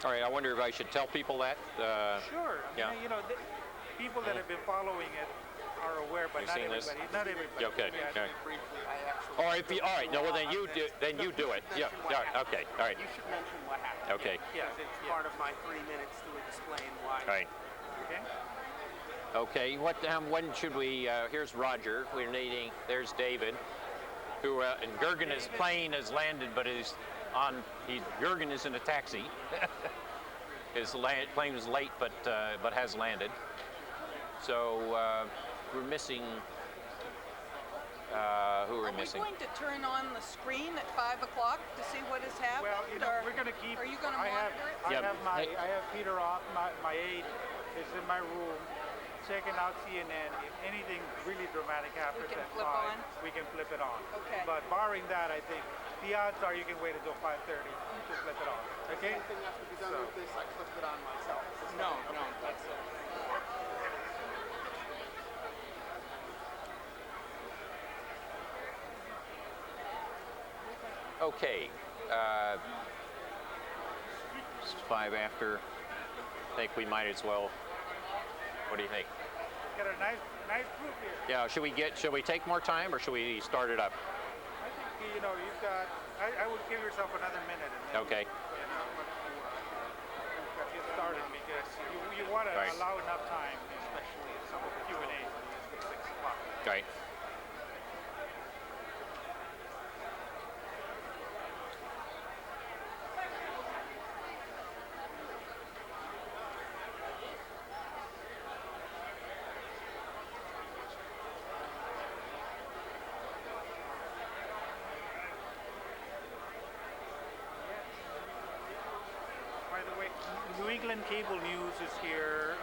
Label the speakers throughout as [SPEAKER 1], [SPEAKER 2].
[SPEAKER 1] All right, I wonder if I should tell people that.
[SPEAKER 2] Sure.
[SPEAKER 1] Yeah.
[SPEAKER 2] I mean, people that have been following it are aware, but not everybody.
[SPEAKER 1] This?
[SPEAKER 2] Not everybody.
[SPEAKER 1] Yeah, okay.
[SPEAKER 2] Yeah.
[SPEAKER 1] Okay.
[SPEAKER 3] Briefly, I actually.
[SPEAKER 1] All right. No, well then you do. Then you do it. Yeah. Okay. All right.
[SPEAKER 3] You should mention what happened.
[SPEAKER 1] Okay.
[SPEAKER 2] Yes,
[SPEAKER 3] It's part of my 3 minutes to explain why.
[SPEAKER 1] All right.
[SPEAKER 2] Okay.
[SPEAKER 1] Okay. When should we? Here's Roger. We're needing. There's David, who and Gergen's plane has landed, but is on. Gergen is in a taxi. His plane was late, but has landed. So we're missing. Who are we missing?
[SPEAKER 4] Are we going to turn on the screen at 5 o'clock to see what has happened?
[SPEAKER 2] Well, we're going to keep.
[SPEAKER 4] Are you going to monitor it?
[SPEAKER 2] I have Peter off. My aide is in my room, checking out CNN. If anything really dramatic happens at 5, we can flip it on.
[SPEAKER 4] Okay.
[SPEAKER 2] But barring that, I think the odds are you can wait until 5:30 to flip it on. Okay.
[SPEAKER 3] Anything has to be done with this, I flipped it on myself.
[SPEAKER 4] No, that's
[SPEAKER 1] Okay. It's 5 after. I think we might as well. What do you think?
[SPEAKER 2] Got a nice group here.
[SPEAKER 1] Yeah. Should we take more time, or should we start it up?
[SPEAKER 2] I think you've got. I would give yourself another minute. And then,
[SPEAKER 1] Okay.
[SPEAKER 2] Get started because you want to
[SPEAKER 1] Right.
[SPEAKER 2] allow enough time, especially some of the Q&A at 6 o'clock.
[SPEAKER 1] Right.
[SPEAKER 2] By the way, New England Cable News is here.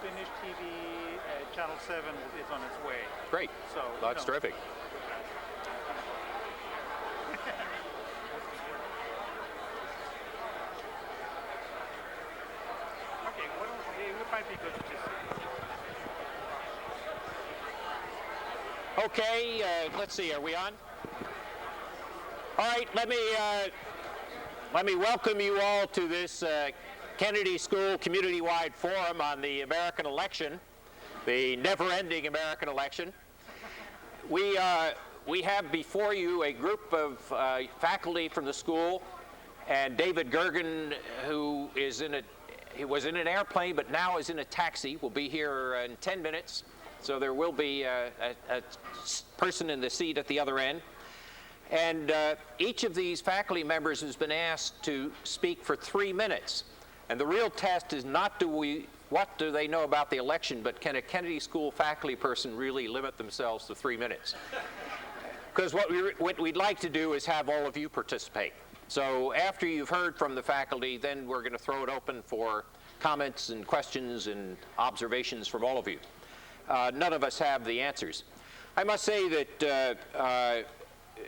[SPEAKER 2] Finnish TV, Channel 7 is on its way.
[SPEAKER 1] Great.
[SPEAKER 2] So
[SPEAKER 1] That's terrific.
[SPEAKER 2] Okay, it might be good to just.
[SPEAKER 1] Okay. Let's see. Are we on? All right. Let me welcome you all to this Kennedy School Community-Wide Forum on the American election, the never-ending American election. We have before you a group of faculty from the school, and David Gergen, who he was in an airplane but now is in a taxi, will be here in 10 minutes. So there will be a person in the seat at the other end. And each of these faculty members has been asked to speak for 3 minutes. And the real test is not what do they know about the election, but can a Kennedy School faculty person really limit themselves to 3 minutes? Because what we'd like to do is have all of you participate. So after you've heard from the faculty, then we're going to throw it open for comments and questions and observations from all of you. None of us have the answers. I must say that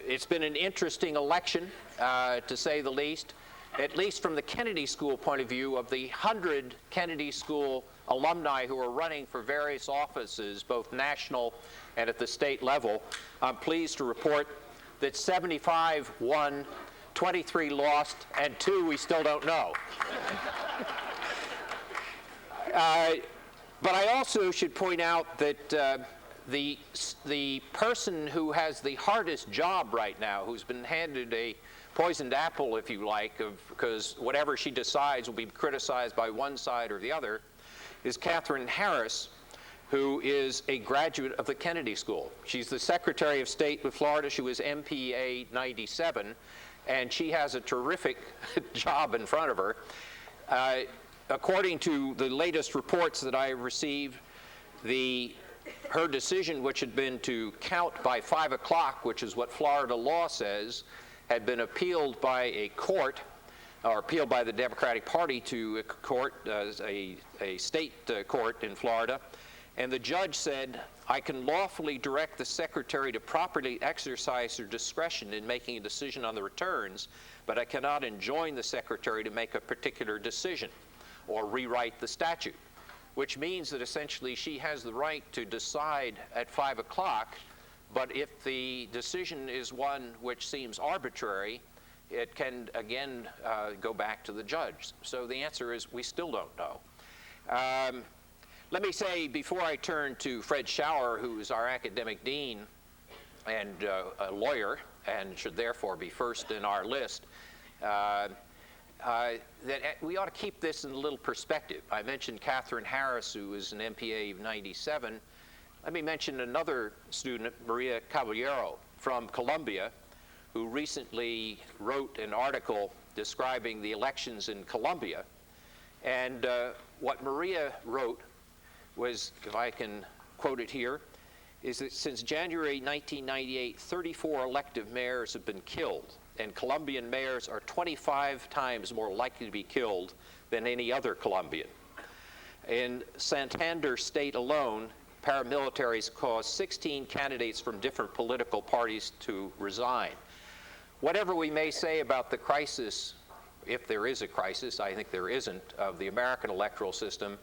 [SPEAKER 1] it's been an interesting election, to say the least, at least from the Kennedy School point of view. Of the 100 Kennedy School alumni who are running for various offices, both national and at the state level, I'm pleased to report that 75 won, 23 lost, and 2 we still don't know. But I also should point out that the person who has the hardest job right now, who's been handed a poisoned apple, if you like, because whatever she decides will be criticized by one side or the other, is Catherine Harris, who is a graduate of the Kennedy School. She's the Secretary of State with Florida. She was MPA 97, and she has a terrific job in front of her. According to the latest reports that I received, her decision, which had been to count by 5 o'clock, which is what Florida law says, had been appealed by a court, or appealed by the Democratic Party to a court, a state court in Florida. And the judge said, I can lawfully direct the secretary to properly exercise her discretion in making a decision on the returns, but I cannot enjoin the secretary to make a particular decision or rewrite the statute, which means that essentially she has the right to decide at 5 o'clock, but if the decision is one which seems arbitrary, it can again go back to the judge. So the answer is we still don't know. Let me say, before I turn to Fred Schauer, who is our academic dean and a lawyer and should therefore be first in our list, that we ought to keep this in a little perspective. I mentioned Catherine Harris, who is an MPA of 97. Let me mention another student, Maria Caballero from Colombia, who recently wrote an article describing the elections in Colombia. And what Maria wrote was, if I can quote it here, is that since January 1998, 34 elective mayors have been killed, and Colombian mayors are 25 times more likely to be killed than any other Colombian. In Santander State alone, paramilitaries caused 16 candidates from different political parties to resign. Whatever we may say about the crisis, if there is a crisis, I think there isn't, of the American electoral system,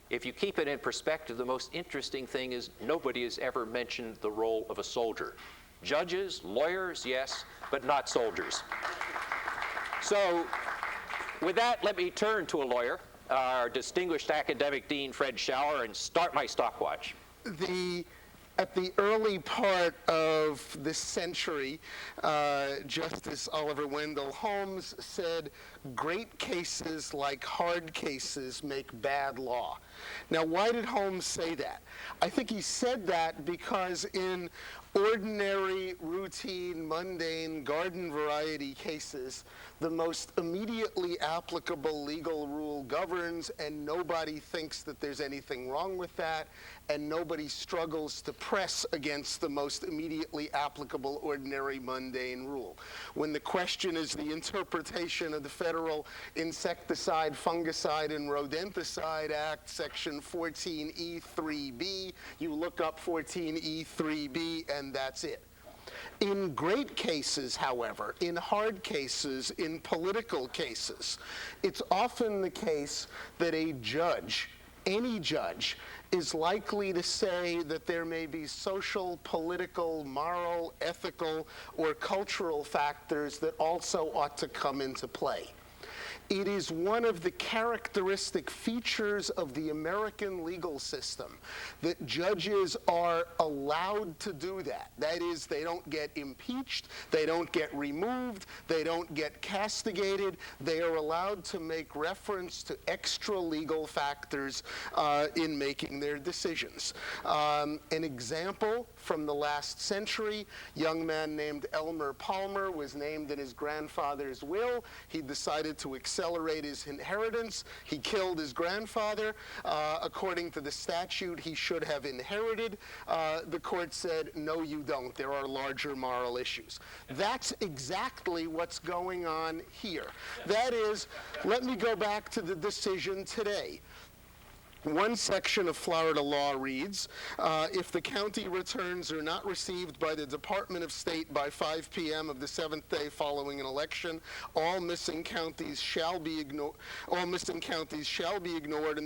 [SPEAKER 1] if you keep it in perspective, the most interesting thing is nobody has ever mentioned the role of a soldier. Judges, lawyers, yes, but not soldiers. So with that, let me turn to a lawyer, our distinguished academic dean, Fred Schauer, and start my stopwatch.
[SPEAKER 5] At the early part of this century, Justice Oliver Wendell Holmes said, "Great cases, like hard cases, make bad law." Now, why did Holmes say that? I think he said that because in ordinary, routine, mundane, garden variety cases, the most immediately applicable legal rule governs, and nobody thinks that there's anything wrong with that, and nobody struggles to press against the most immediately applicable ordinary mundane rule. When the question is the interpretation of the Federal Insecticide, Fungicide, and Rodenticide Act, Section 14E3B, you look up 14E3B, and that's it. In great cases, however, in hard cases, in political cases, it's often the case that a judge, any judge, is likely to say that there may be social, political, moral, ethical, or cultural factors that also ought to come into play. It is one of the characteristic features of the American legal system that judges are allowed to do that. That is, they don't get impeached, they don't get removed, they don't get castigated. They are allowed to make reference to extra legal factors in making their decisions. An example from the last century, a young man named Elmer Palmer was named in his grandfather's will. He decided to accelerate his inheritance. He killed his grandfather. According to the statute, he should have inherited. The court said, no, you don't. There are larger moral issues. That's exactly what's going on here. That is, let me go back to the decision today. One section of Florida law reads, if the county returns are not received by the Department of State by 5 p.m. of the 7th day following an election, all missing counties shall be ignored, and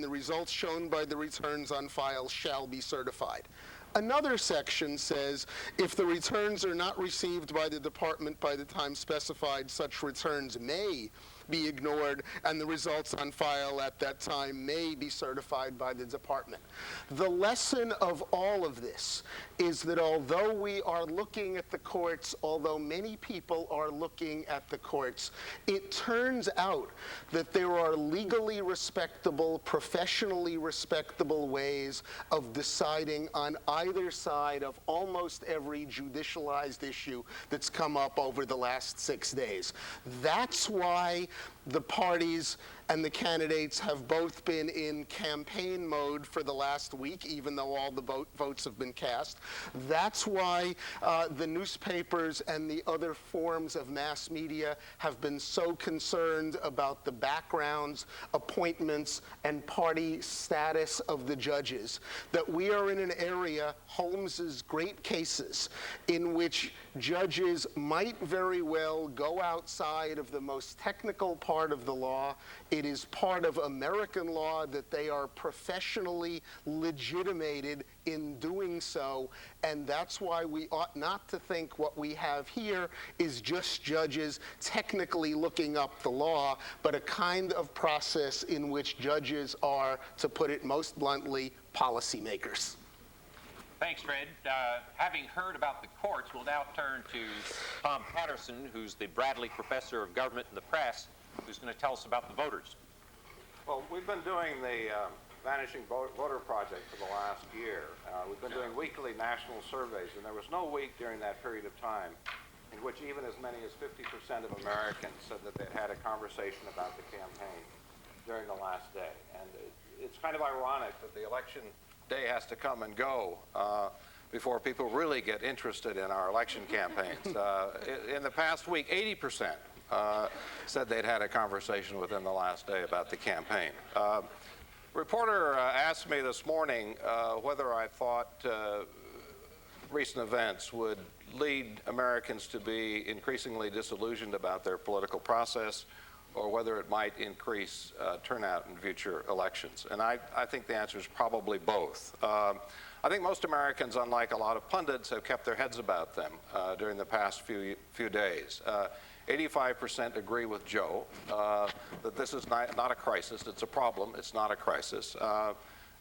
[SPEAKER 5] the results shown by the returns on file shall be certified. Another section says, if the returns are not received by the department by the time specified, such returns may be ignored, and the results on file at that time may be certified by the department. The lesson of all of this is that although we are looking at the courts, although many people are looking at the courts, it turns out that there are legally respectable, professionally respectable ways of deciding on either side of almost every judicialized issue that's come up over the last 6 days. That's why the parties and the candidates have both been in campaign mode for the last week, even though all the votes have been cast. That's why the newspapers and the other forms of mass media have been so concerned about the backgrounds, appointments, and party status of the judges, that we are in an area, Holmes's great cases, in which judges might very well go outside of the most technical part part of the law. It is part of American law that they are professionally legitimated in doing so, and that's why we ought not to think what we have here is just judges technically looking up the law, but a kind of process in which judges are, to put it most bluntly, policymakers.
[SPEAKER 1] Thanks, Fred. Having heard about the courts, we'll now turn to Tom Patterson, who's the Bradley Professor of Government and the Press, who's going to tell us about the voters.
[SPEAKER 6] Well, we've been doing the Vanishing Voter Project for the last year. We've been doing weekly national surveys, and there was no week during that period of time in which even as many as 50% of Americans said that they'd had a conversation about the campaign during the last day. And it's kind of ironic that the election day has to come and go before people really get interested in our election campaigns. In the past week, 80% said they'd had a conversation within the last day about the campaign. Reporter asked me this morning whether I thought recent events would lead Americans to be increasingly disillusioned about their political process, or whether it might increase turnout in future elections. And I think the answer is probably both. I think most Americans, unlike a lot of pundits, have kept their heads about them during the past few days. 85% agree with Joe that this is not a crisis, it's a problem, it's not a crisis.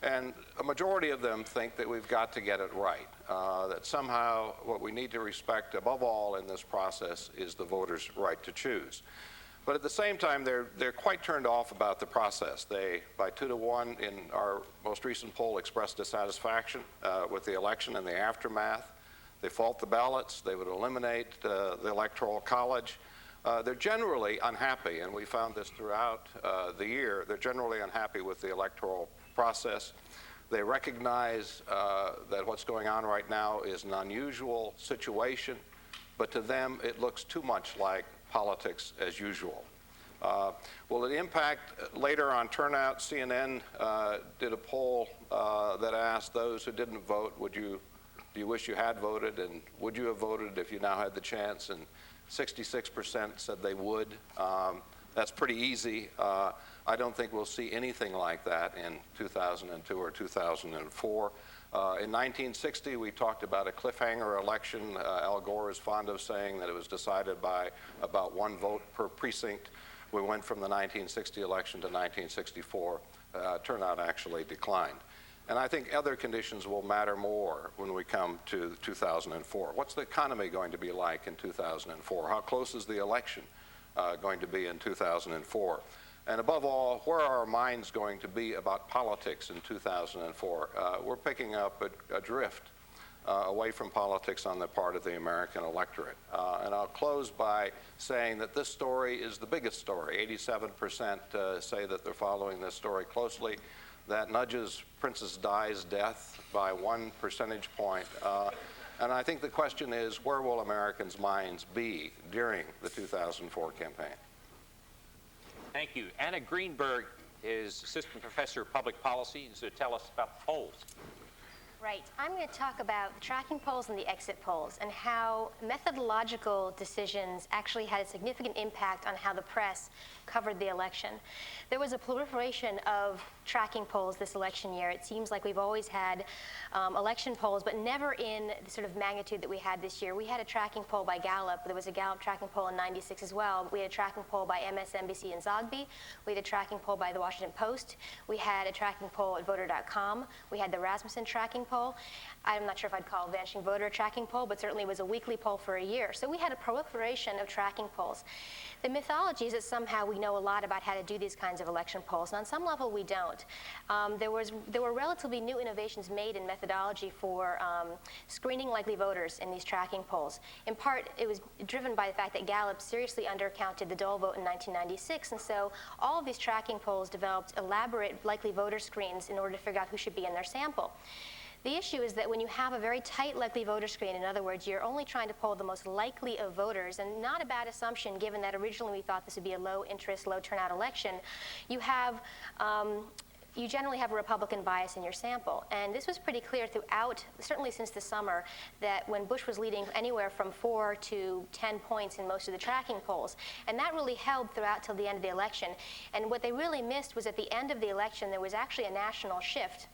[SPEAKER 6] And a majority of them think that we've got to get it right, that somehow what we need to respect above all in this process is the voters' right to choose. But at the same time, they're quite turned off about the process. They, by 2-to-1 in our most recent poll, expressed dissatisfaction with the election and the aftermath. They fault the ballots. They would eliminate the Electoral College. They're generally unhappy, and we found this throughout the year. They're generally unhappy with the electoral process. They recognize that what's going on right now is an unusual situation, but to them it looks too much like politics as usual. Will it impact later on turnout? CNN did a poll that asked those who didn't vote, do you wish you had voted, and would you have voted if you now had the chance? And 66% said they would. That's pretty easy. I don't think we'll see anything like that in 2002 or 2004. In 1960, we talked about a cliffhanger election. Al Gore is fond of saying that it was decided by about 1 vote per precinct. We went from the 1960 election to 1964. Turnout actually declined. And I think other conditions will matter more when we come to 2004. What's the economy going to be like in 2004? How close is the election going to be in 2004? And above all, where are our minds going to be about politics in 2004? We're picking up a drift away from politics on the part of the American electorate. And I'll close by saying that this story is the biggest story. 87% say that they're following this story closely. That nudges Princess Di's death by 1 percentage point. And I think the question is, where will Americans' minds be during the 2004 campaign?
[SPEAKER 1] Thank you. Anna Greenberg is Assistant Professor of Public Policy. She's going to tell us about the polls.
[SPEAKER 7] Right. I'm going to talk about the tracking polls and the exit polls and how methodological decisions actually had a significant impact on how the press covered the election. There was a proliferation of tracking polls this election year. It seems like we've always had election polls, but never in the sort of magnitude that we had this year. We had a tracking poll by Gallup. There was a Gallup tracking poll in '96 as well. We had a tracking poll by MSNBC and Zogby. We had a tracking poll by the Washington Post. We had a tracking poll at Voter.com. We had the Rasmussen tracking poll. I'm not sure if I'd call Vanishing Voter a tracking poll, but certainly it was a weekly poll for a year. So we had a proliferation of tracking polls. The mythology is that somehow we know a lot about how to do these kinds of election polls, and on some level we don't. There were relatively new innovations made in methodology for screening likely voters in these tracking polls. In part, it was driven by the fact that Gallup seriously undercounted the Dole vote in 1996, and so all of these tracking polls developed elaborate likely voter screens in order to figure out who should be in their sample. The issue is that when you have a very tight likely voter screen, in other words, you're only trying to poll the most likely of voters, and not a bad assumption given that originally we thought this would be a low interest, low turnout election, you have you generally have a Republican bias in your sample. And this was pretty clear throughout, certainly since the summer, that when Bush was leading anywhere from 4 to 10 points in most of the tracking polls. And that really held throughout till the end of the election. And what they really missed was at the end of the election, there was actually a national shift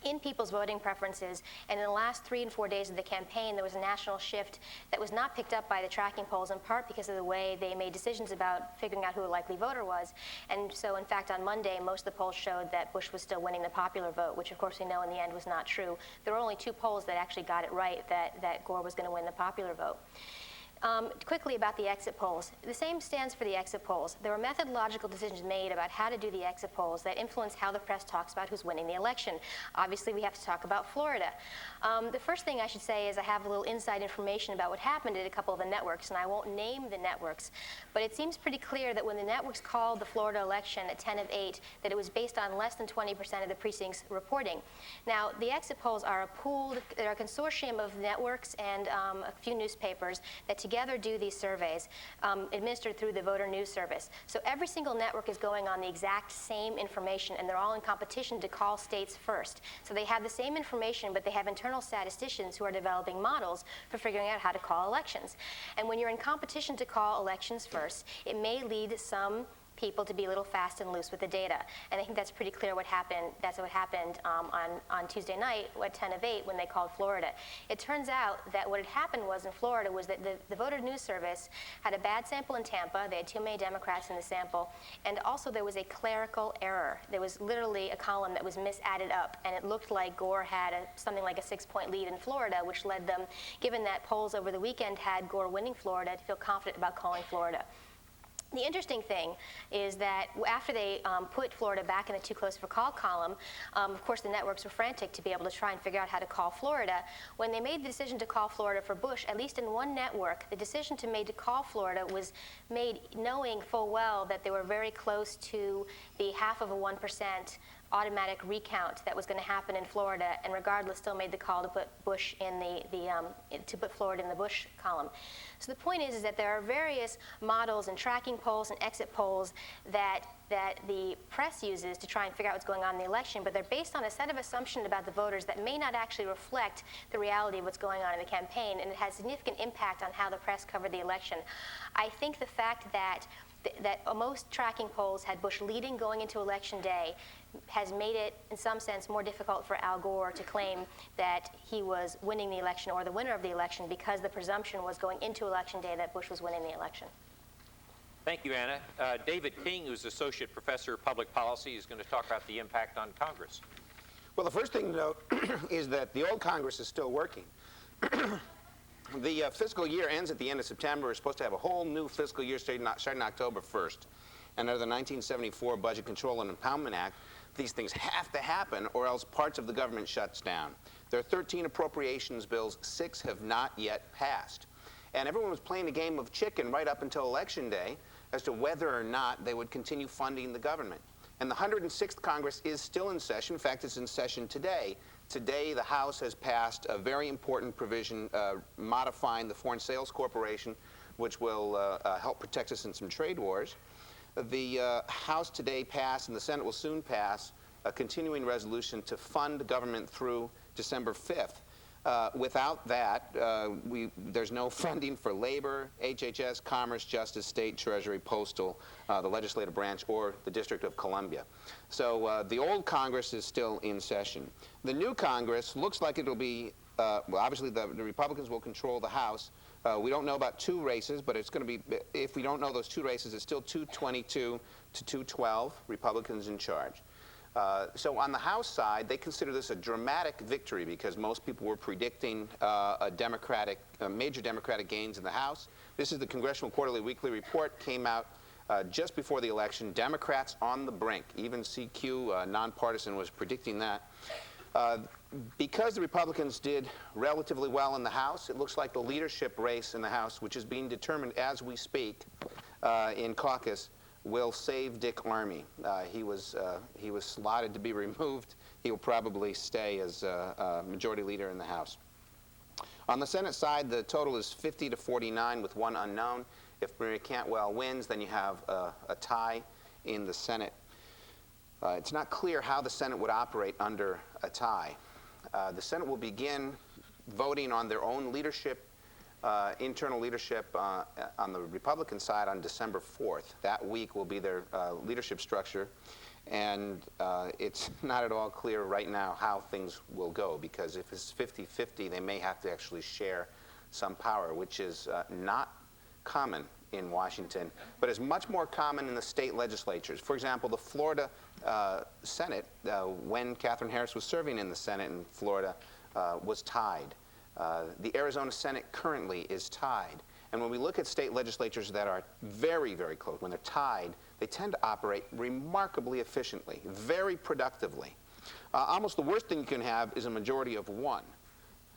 [SPEAKER 7] in people's voting preferences, and in the last 3 and 4 days of the campaign, there was a national shift that was not picked up by the tracking polls, in part because of the way they made decisions about figuring out who a likely voter was. And so, in fact, on Monday, most of the polls showed that Bush was still winning the popular vote, which, of course, we know in the end was not true. There were only 2 polls that actually got it right, that Gore was going to win the popular vote. Quickly about the exit polls. The same stands for the exit polls. There were methodological decisions made about how to do the exit polls that influence how the press talks about who's winning the election. Obviously, we have to talk about Florida. The first thing I should say is I have a little inside information about what happened at a couple of the networks, and I won't name the networks, but it seems pretty clear that when the networks called the Florida election at 10 of 8, that it was based on less than 20% of the precincts reporting. Now, the exit polls are they're a consortium of networks and a few newspapers that together do these surveys administered through the Voter News Service. So every single network is going on the exact same information, and they're all in competition to call states first. So they have the same information, but they have internal statisticians who are developing models for figuring out how to call elections. And when you're in competition to call elections first, it may lead some people to be a little fast and loose with the data. And I think that's pretty clear what happened. That's what happened on Tuesday night at 10 of 8 when they called Florida. It turns out that what had happened was in Florida was that the Voter News Service had a bad sample in Tampa. They had too many Democrats in the sample. And also there was a clerical error. There was literally a column that was misadded up, and it looked like Gore had something like a 6-point lead in Florida, which led them, given that polls over the weekend had Gore winning Florida, to feel confident about calling Florida. The interesting thing is that after they put Florida back in the too close for call column, of course the networks were frantic to be able to try and figure out how to call Florida. When they made the decision to call Florida for Bush, at least in one network, the decision to call Florida was made knowing full well that they were very close to the 0.5% automatic recount that was going to happen in Florida, and regardless still made the call to put Bush in to put Florida in the Bush column. So the point is that there are various models and tracking polls and exit polls that the press uses to try and figure out what's going on in the election, but they're based on a set of assumptions about the voters that may not actually reflect the reality of what's going on in the campaign, and it has significant impact on how the press covered the election. I think the fact that most tracking polls had Bush leading going into Election Day has made it, in some sense, more difficult for Al Gore to claim that he was winning the election or the winner of the election, because the presumption was going into Election Day that Bush was winning the election.
[SPEAKER 1] Thank you, Anna. David King, who's Associate Professor of Public Policy, is going to talk about the impact on Congress.
[SPEAKER 8] Well, the first thing to note is that the old Congress is still working. The fiscal year ends at the end of September. We're supposed to have a whole new fiscal year starting October 1st. And under the 1974 Budget Control and Impoundment Act, these things have to happen, or else parts of the government shuts down. There are 13 appropriations bills. 6 have not yet passed. And everyone was playing a game of chicken right up until Election Day as to whether or not they would continue funding the government. And the 106th Congress is still in session. In fact, it's in session today. Today, the House has passed a very important provision modifying the Foreign Sales Corporation, which will help protect us in some trade wars. The House today passed, and the Senate will soon pass, a continuing resolution to fund government through December 5th. Without that, there's no funding for labor, HHS, Commerce, Justice, State, Treasury, Postal, the legislative branch, or the District of Columbia. So the old Congress is still in session. The new Congress looks like it'll be, well, obviously the Republicans will control the House. We don't know about 2 races, but it's going to be, if we don't know those 2 races, it's still 222 to 212, Republicans in charge. So on the House side, they consider this a dramatic victory because most people were predicting major Democratic gains in the House. This is the Congressional Quarterly Weekly Report, came out just before the election. Democrats on the brink. Even CQ, nonpartisan, was predicting that. Because the Republicans did relatively well in the House, it looks like the leadership race in the House, which is being determined as we speak in caucus, will save Dick Armey. He was slotted to be removed. He will probably stay as majority leader in the House. On the Senate side, the total is 50 to 49 with 1 unknown. If Maria Cantwell wins, then you have a tie in the Senate. It's not clear how the Senate would operate under a tie. The Senate will begin voting on their own leadership, internal leadership on the Republican side on December 4th. That week will be their leadership structure. And it's not at all clear right now how things will go, because if it's 50-50, they may have to actually share some power, which is not common in Washington, but is much more common in the state legislatures. For example, the Florida Senate, when Katherine Harris was serving in the Senate in Florida, was tied. The Arizona Senate currently is tied. And when we look at state legislatures that are very, very close, when they're tied, they tend to operate remarkably efficiently, very productively. Almost the worst thing you can have is a majority of one.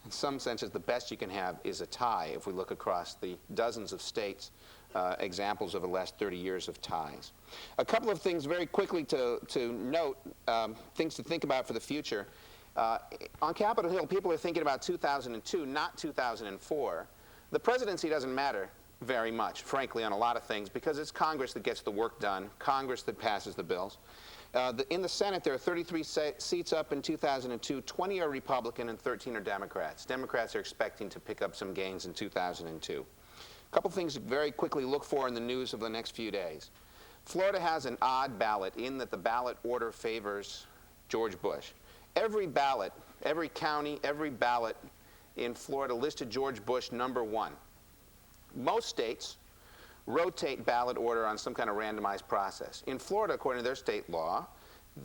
[SPEAKER 8] In some senses, the best you can have is a tie if we look across the dozens of states, examples of the last 30 years of ties. A couple of things very quickly to note, things to think about for the future. On Capitol Hill, people are thinking about 2002, not 2004. The presidency doesn't matter very much, frankly, on a lot of things, because it's Congress that gets the work done, Congress that passes the bills. In the Senate, there are 33 seats up in 2002. 20 are Republican and 13 are Democrats. Democrats are expecting to pick up some gains in 2002. A couple things to very quickly look for in the news of the next few days. Florida has an odd ballot in that the ballot order favors George Bush. Every ballot, every county, every ballot in Florida listed George Bush #1. Most states rotate ballot order on some kind of randomized process. In Florida, according to their state law,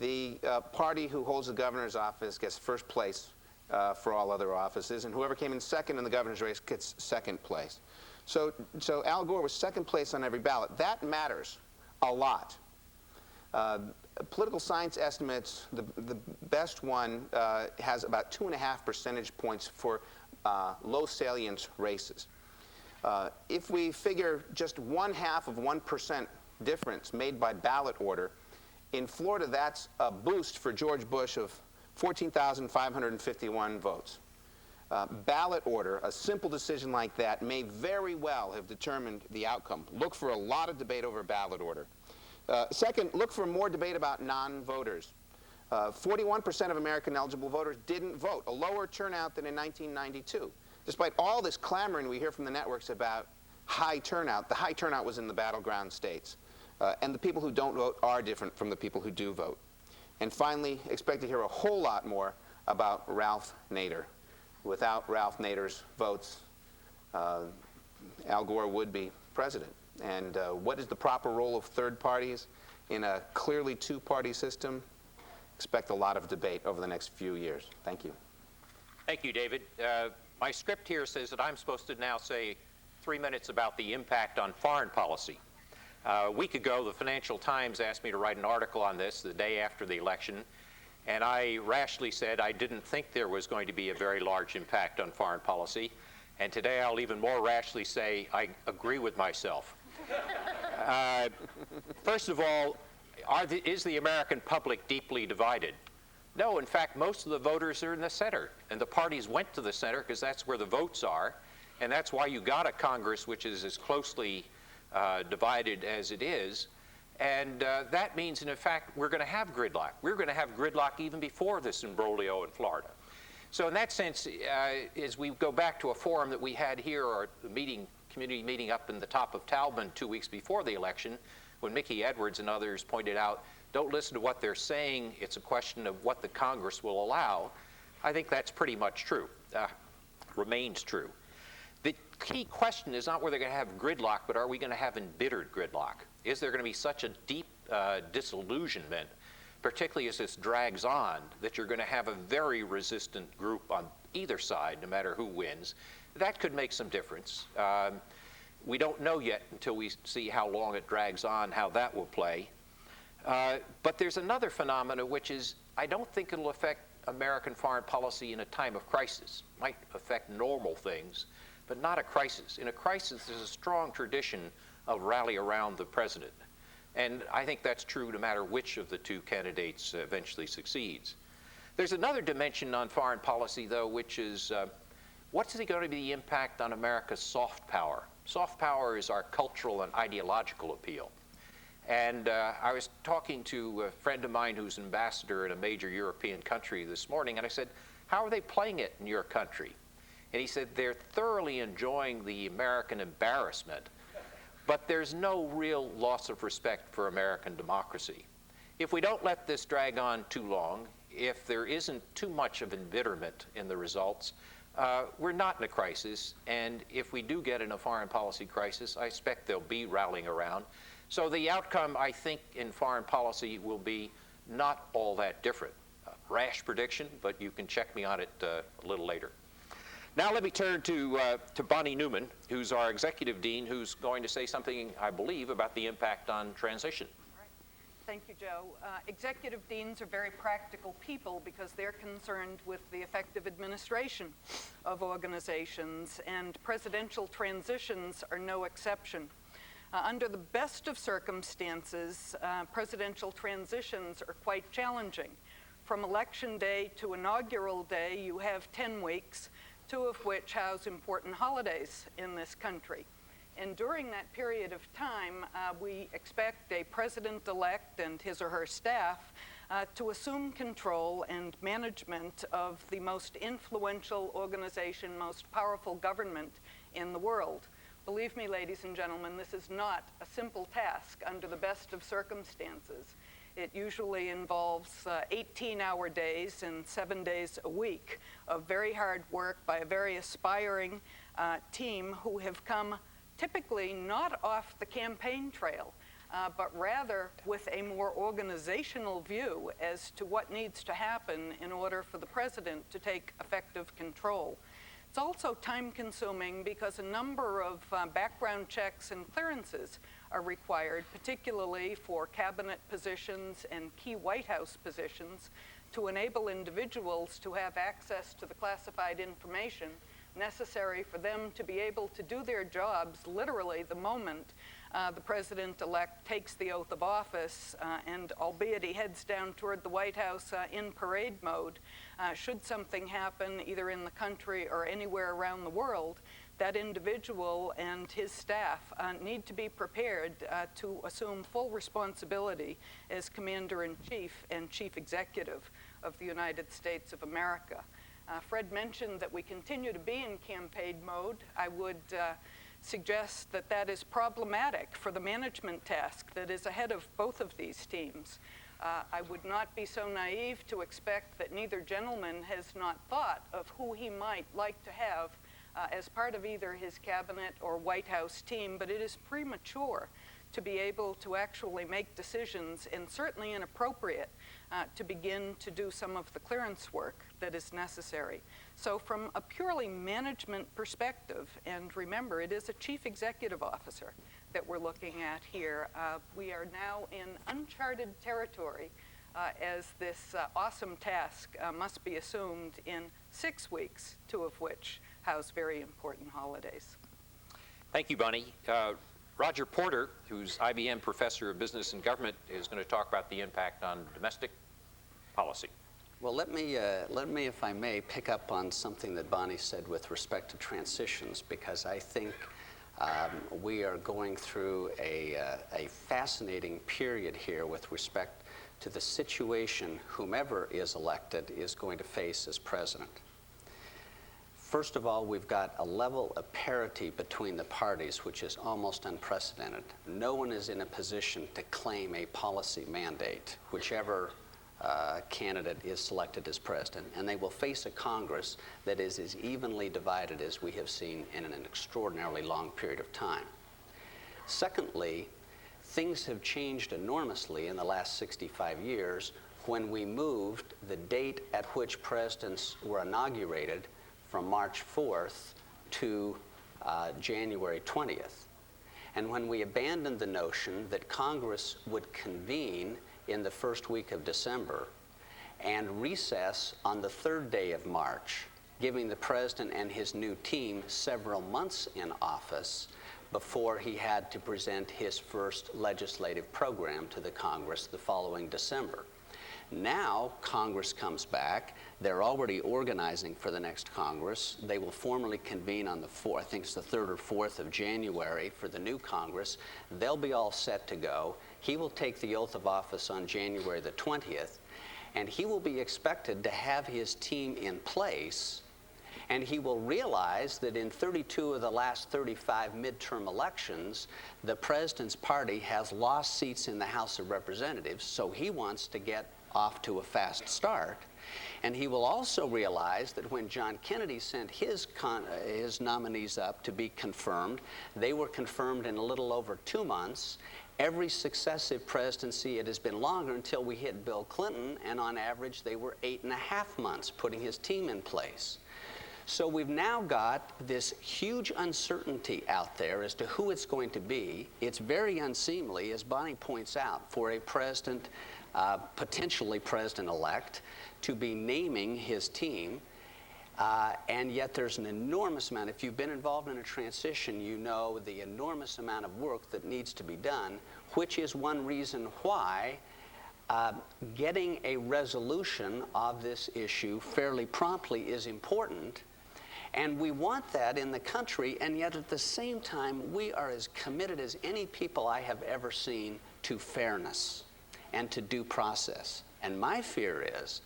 [SPEAKER 8] the party who holds the governor's office gets first place for all other offices, and whoever came in second in the governor's race gets second place. So Al Gore was second place on every ballot. That matters a lot. Political science estimates, the best one has about 2.5 percentage points for low salience races. If we figure just 1/2 of 1% difference made by ballot order, in Florida that's a boost for George Bush of 14,551 votes. Ballot order, a simple decision like that, may very well have determined the outcome. Look for a lot of debate over ballot order. Second, look for more debate about non-voters. 41% of American eligible voters didn't vote, a lower turnout than in 1992. Despite all this clamoring we hear from the networks about high turnout, the high turnout was in the battleground states. And the people who don't vote are different from the people who do vote. And finally, expect to hear a whole lot more about Ralph Nader. Without Ralph Nader's votes, Al Gore would be president. And what is the proper role of third parties in a clearly two-party system? Expect a lot of debate over the next few years. Thank you.
[SPEAKER 1] Thank you, David. My script here says that I'm supposed to now say 3 minutes about the impact on foreign policy. A week ago, the Financial Times asked me to write an article on this the day after the election, and I rashly said I didn't think there was going to be a very large impact on foreign policy. And today I'll even more rashly say I agree with myself. First of all, is the American public deeply divided? No, in fact, most of the voters are in the center, and the parties went to the center because that's where the votes are, and that's why you got a Congress which is as closely divided as it is, and that means, in fact, we're going to have gridlock. We're going to have gridlock even before this imbroglio in Florida. So in that sense, as we go back to a forum that we had here, or the community meeting up in the top of Taubman 2 weeks before the election, when Mickey Edwards and others pointed out, don't listen to what they're saying, it's a question of what the Congress will allow, I think that's pretty much true, remains true. The key question is not whether they're going to have gridlock, but are we going to have embittered gridlock? Is there going to be such a deep disillusionment, particularly as this drags on, that you're going to have a very resistant group on either side, no matter who wins? That could make some difference. We don't know yet until we see how long it drags on, how that will play. But there's another phenomenon, which is I don't think it'll affect American foreign policy in a time of crisis. It might affect normal things, but not a crisis. In a crisis, there's a strong tradition of rally around the president. And I think that's true no matter which of the two candidates eventually succeeds. There's another dimension on foreign policy, though, which is what's going to be the impact on America's soft power? Soft power is our cultural and ideological appeal. And I was talking to a friend of mine who's an ambassador in a major European country this morning, and I said, how are they playing it in your country? And he said, they're thoroughly enjoying the American embarrassment, but there's no real loss of respect for American democracy. If we don't let this drag on too long, if there isn't too much of embitterment in the results, we're not in a crisis, and if we do get in a foreign policy crisis, I expect there'll be rallying around. So the outcome, I think, in foreign policy will be not all that different. Rash prediction, but you can check me on it a little later. Now let me turn to Bonnie Newman, who's our executive dean, who's going to say something, I believe, about the impact on transition.
[SPEAKER 4] Thank you, Joe. Executive deans are very practical people because they're concerned with the effective administration of organizations, and presidential transitions are no exception. Under the best of circumstances, presidential transitions are quite challenging. From election day to inaugural day, you have 10 weeks, 2 of which house important holidays in this country. And during that period of time, we expect a president-elect and his or her staff to assume control and management of the most influential organization, most powerful government in the world. Believe me, ladies and gentlemen, this is not a simple task under the best of circumstances. It usually involves 18-hour days and 7 days a week of very hard work by a very aspiring team who have come typically not off the campaign trail, but rather with a more organizational view as to what needs to happen in order for the president to take effective control. It's also time-consuming because a number of background checks and clearances are required, particularly for cabinet positions and key White House positions, to enable individuals to have access to the classified information necessary for them to be able to do their jobs literally the moment the president-elect takes the oath of office, and albeit he heads down toward the White House in parade mode, should something happen either in the country or anywhere around the world, that individual and his staff need to be prepared to assume full responsibility as Commander-in-Chief and Chief Executive of the United States of America. Fred mentioned that we continue to be in campaign mode. I would suggest that that is problematic for the management task that is ahead of both of these teams. I would not be so naive to expect that neither gentleman has not thought of who he might like to have as part of either his cabinet or White House team, but it is premature to be able to actually make decisions, and certainly inappropriate to begin to do some of the clearance work that is necessary. So from a purely management perspective, and remember, it is a chief executive officer that we're looking at here, we are now in uncharted territory as this awesome task must be assumed in 6 weeks, 2 of which house very important holidays.
[SPEAKER 1] Thank you, Bonnie. Roger Porter, who's IBM Professor of Business and Government, is going to talk about the impact on domestic policy.
[SPEAKER 9] Well, let me, if I may, pick up on something that Bonnie said with respect to transitions, because I think we are going through a fascinating period here with respect to the situation whomever is elected is going to face as president. First of all, we've got a level of parity between the parties which is almost unprecedented. No one is in a position to claim a policy mandate, whichever candidate is selected as president, and they will face a Congress that is as evenly divided as we have seen in an extraordinarily long period of time. Secondly, things have changed enormously in the last 65 years when we moved the date at which presidents were inaugurated from March 4th to January 20th. And when we abandoned the notion that Congress would convene in the first week of December and recess on the 3rd day of March, giving the president and his new team several months in office before he had to present his first legislative program to the Congress the following December. Now Congress comes back. They're already organizing for the next Congress. They will formally convene on the 4th, I think it's the 3rd or 4th of January for the new Congress. They'll be all set to go. He will take the oath of office on January the 20th, and he will be expected to have his team in place, and he will realize that in 32 of the last 35 midterm elections, the president's party has lost seats in the House of Representatives, so he wants to get off to a fast start. And he will also realize that when John Kennedy sent his nominees up to be confirmed, they were confirmed in a little over 2 months. Every successive presidency, it has been longer until we hit Bill Clinton, and on average they were 8.5 months putting his team in place. So we've now got this huge uncertainty out there as to who it's going to be. It's very unseemly, as Bonnie points out, for a president, potentially president-elect, to be naming his team. And yet there's an enormous amount. If you've been involved in a transition, you know the enormous amount of work that needs to be done, which is one reason why getting a resolution of this issue fairly promptly is important. And we want that in the country, and yet at the same time, we are as committed as any people I have ever seen to fairness and to due process. And my fear is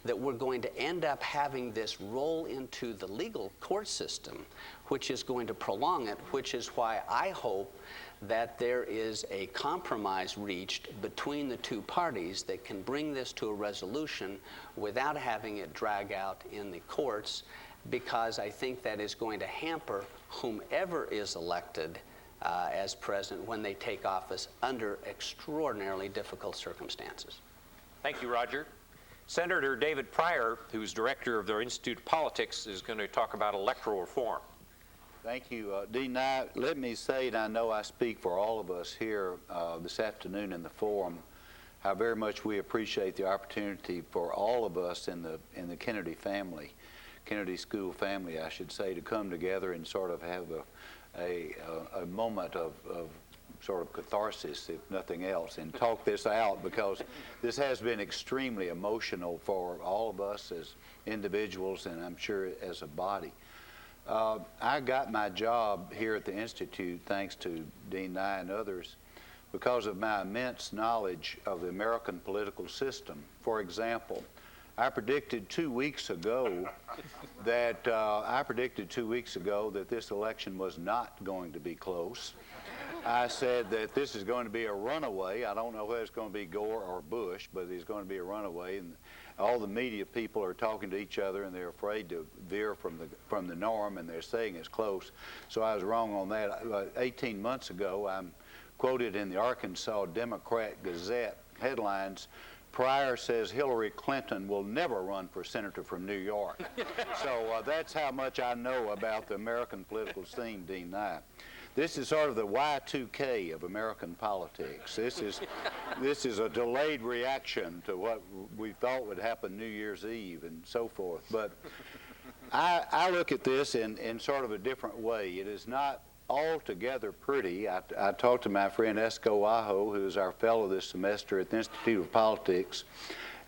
[SPEAKER 9] that we're going to end up having this roll into the legal court system, which is going to prolong it, which is why I hope that there is a compromise reached between the two parties that can bring this to a resolution without having it drag out in the courts, because I think that is going to hamper whomever is elected as president when they take office under extraordinarily difficult circumstances.
[SPEAKER 1] Thank you, Roger. Senator David Pryor, who's director of the Institute of Politics, is going to talk about electoral reform.
[SPEAKER 10] Thank you, Dean Nye. Let me say, and I know I speak for all of us here this afternoon in the forum, how very much we appreciate the opportunity for all of us in the Kennedy family, Kennedy School family, I should say, to come together and sort of have a moment of sort of catharsis, if nothing else, and talk this out, because this has been extremely emotional for all of us as individuals, and I'm sure as a body. I got my job here at the Institute, thanks to Dean Nye and others, because of my immense knowledge of the American political system. For example, I predicted 2 weeks ago that this election was not going to be close. I said that this is going to be a runaway. I don't know whether it's going to be Gore or Bush, but it's going to be a runaway. And all the media people are talking to each other, and they're afraid to veer from the norm, and they're saying it's close. So I was wrong on that. 18 months ago, I'm quoted in the Arkansas Democrat Gazette headlines, Pryor says Hillary Clinton will never run for senator from New York. So that's how much I know about the American political scene, Dean Nye. This is sort of the Y2K of American politics. This is a delayed reaction to what we thought would happen New Year's Eve and so forth. But I look at this in sort of a different way. It is not altogether pretty. I talked to my friend Esko Aho, who's our fellow this semester at the Institute of Politics,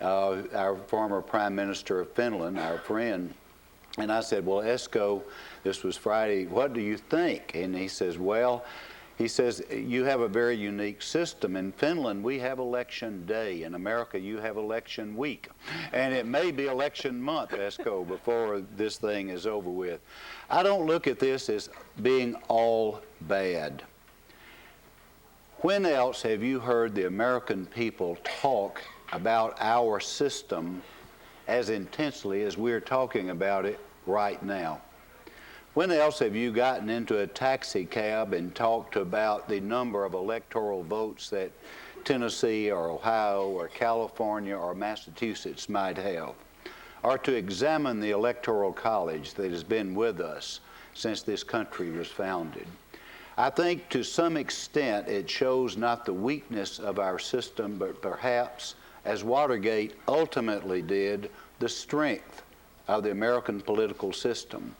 [SPEAKER 10] our former Prime Minister of Finland, our friend. And I said, well, Esko, this was Friday, what do you think? And he says, well, he says, you have a very unique system. In Finland, we have election day. In America, you have election week. And it may be election month, Esko, before this thing is over with. I don't look at this as being all bad. When else have you heard the American people talk about our system as intensely as we're talking about it right now? When else have you gotten into a taxi cab and talked about the number of electoral votes that Tennessee or Ohio or California or Massachusetts might have? Or to examine the Electoral College that has been with us since this country was founded? I think to some extent it shows not the weakness of our system, but perhaps, as Watergate ultimately did, the strength of the American political system.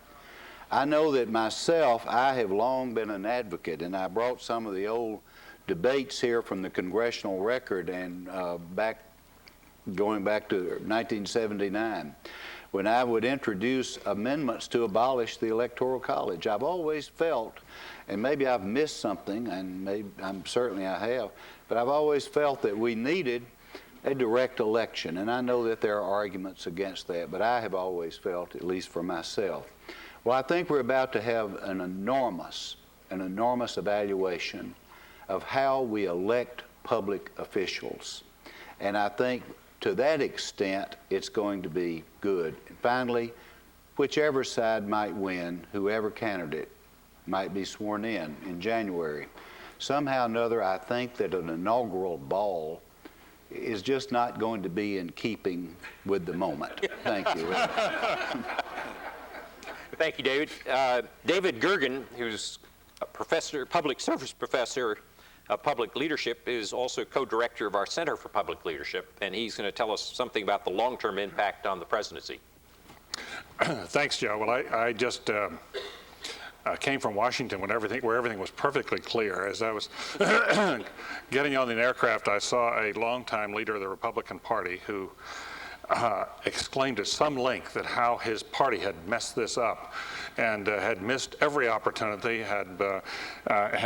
[SPEAKER 10] I know that myself, I have long been an advocate, and I brought some of the old debates here from the congressional record and going back to 1979, when I would introduce amendments to abolish the Electoral College. I've always felt, and maybe I've missed something, and maybe certainly I have, but I've always felt that we needed a direct election, and I know that there are arguments against that, but I have always felt, at least for myself. Well, I think we're about to have an enormous evaluation of how we elect public officials, and I think to that extent it's going to be good. And finally, whichever side might win, whoever candidate might be sworn in January, somehow or another I think that an inaugural ball is just not going to be in keeping with the moment. Thank you.
[SPEAKER 1] Thank you, David. David Gergen, who's a professor, public service professor of public leadership, is also co-director of our Center for Public Leadership, and he's going to tell us something about the long-term impact on the presidency.
[SPEAKER 11] Thanks, Joe. Well, I just came from Washington where everything was perfectly clear. As I was getting on the aircraft, I saw a longtime leader of the Republican Party who exclaimed at some length at how his party had messed this up and had missed every opportunity, had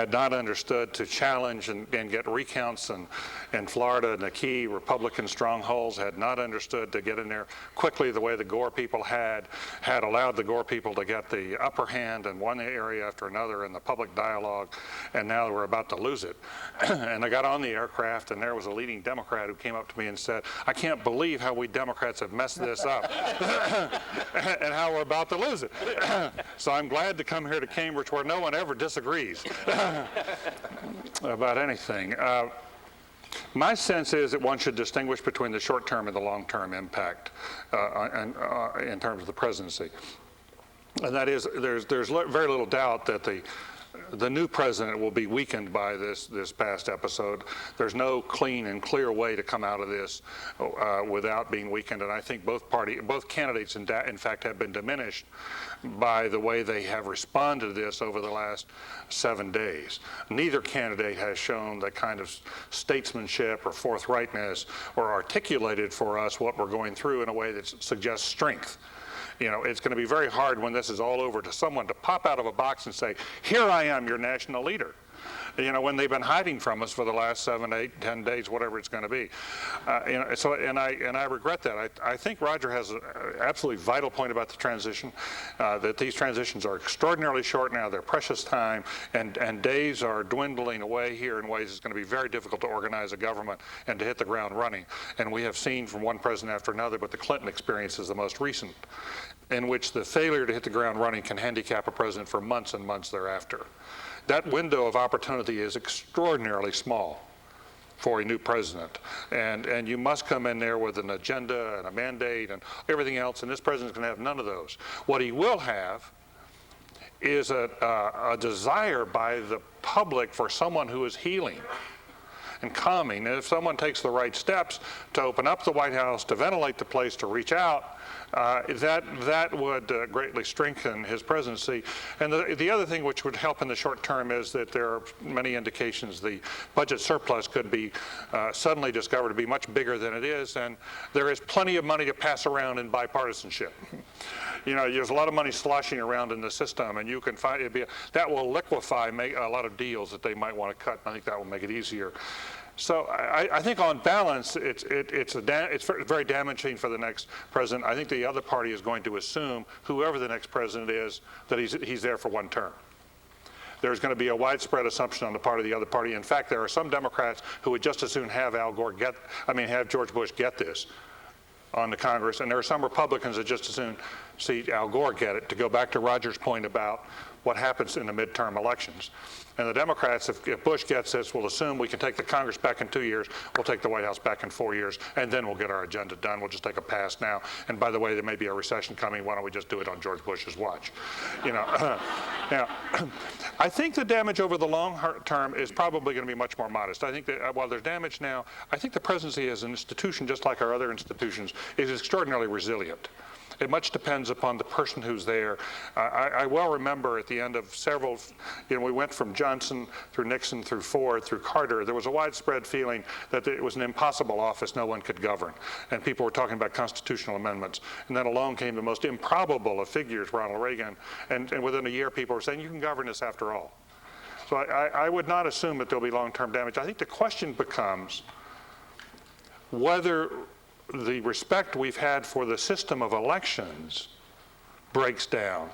[SPEAKER 11] not understood to challenge and get recounts in Florida and the key Republican strongholds, had not understood to get in there quickly the way the Gore people had allowed the Gore people to get the upper hand in one area after another in the public dialogue, and now we're about to lose it. And I got on the aircraft, and there was a leading Democrat who came up to me and said, "I can't believe how we Democrats have messed this up and how we're about to lose it." So I'm glad to come here to Cambridge where no one ever disagrees about anything. My sense is that one should distinguish between the short-term and the long-term impact in terms of the presidency. And that is, there's very little doubt that the new president will be weakened by this past episode. There's no clean and clear way to come out of this without being weakened, and I think both candidates in fact have been diminished by the way they have responded to this over the last 7 days. Neither candidate has shown the kind of statesmanship or forthrightness or articulated for us what we're going through in a way that suggests strength. You know, it's going to be very hard when this is all over to someone to pop out of a box and say, "Here I am, your national leader." You know, when they've been hiding from us for the last 7, 8, 10 days, whatever it's going to be. I regret that. I think Roger has an absolutely vital point about the transition, that these transitions are extraordinarily short now. They're precious time, and days are dwindling away here in ways it's going to be very difficult to organize a government and to hit the ground running. And we have seen from one president after another, but the Clinton experience is the most recent, in which the failure to hit the ground running can handicap a president for months and months thereafter. That window of opportunity is extraordinarily small for a new president. And you must come in there with an agenda and a mandate and everything else, and this president's going to have none of those. What he will have is a desire by the public for someone who is healing and calming. And if someone takes the right steps to open up the White House, to ventilate the place, to reach out, that would greatly strengthen his presidency. And the other thing which would help in the short term is that there are many indications the budget surplus could be suddenly discovered to be much bigger than it is, and there is plenty of money to pass around in bipartisanship. You know, there's a lot of money sloshing around in the system, and you can find that will liquefy a lot of deals that they might want to cut. I think that will make it easier. So I think on balance, it's very damaging for the next president. I think the other party is going to assume, whoever the next president is, that he's there for one term. There's going to be a widespread assumption on the part of the other party. In fact, there are some Democrats who would just as soon have have George Bush get this on the Congress, and there are some Republicans that just as soon see Al Gore get it, to go back to Roger's point about what happens in the midterm elections. And the Democrats, if Bush gets this, will assume we can take the Congress back in 2 years, we'll take the White House back in 4 years, and then we'll get our agenda done. We'll just take a pass now. And by the way, there may be a recession coming. Why don't we just do it on George Bush's watch? You know. Now, I think the damage over the long term is probably going to be much more modest. I think that while there's damage now, I think the presidency as an institution, just like our other institutions, is extraordinarily resilient. It much depends upon the person who's there. I well remember at the end of several, we went from Johnson through Nixon through Ford through Carter. There was a widespread feeling that it was an impossible office no one could govern. And people were talking about constitutional amendments. And then along came the most improbable of figures, Ronald Reagan. And within a year, people were saying, you can govern this after all. So I would not assume that there'll be long-term damage. I think the question becomes whether the respect we've had for the system of elections breaks down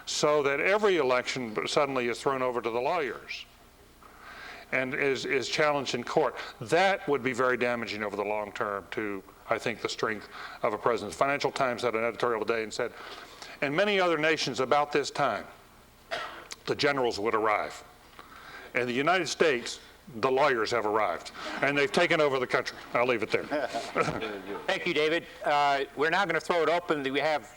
[SPEAKER 11] so that every election suddenly is thrown over to the lawyers and is challenged in court. That would be very damaging over the long term to, I think, the strength of a president. Financial Times had an editorial today and said, in many other nations about this time, the generals would arrive. In the United States, the lawyers have arrived, and they've taken over the country. I'll leave it there.
[SPEAKER 1] Thank you, David. We're now going to throw it open. We have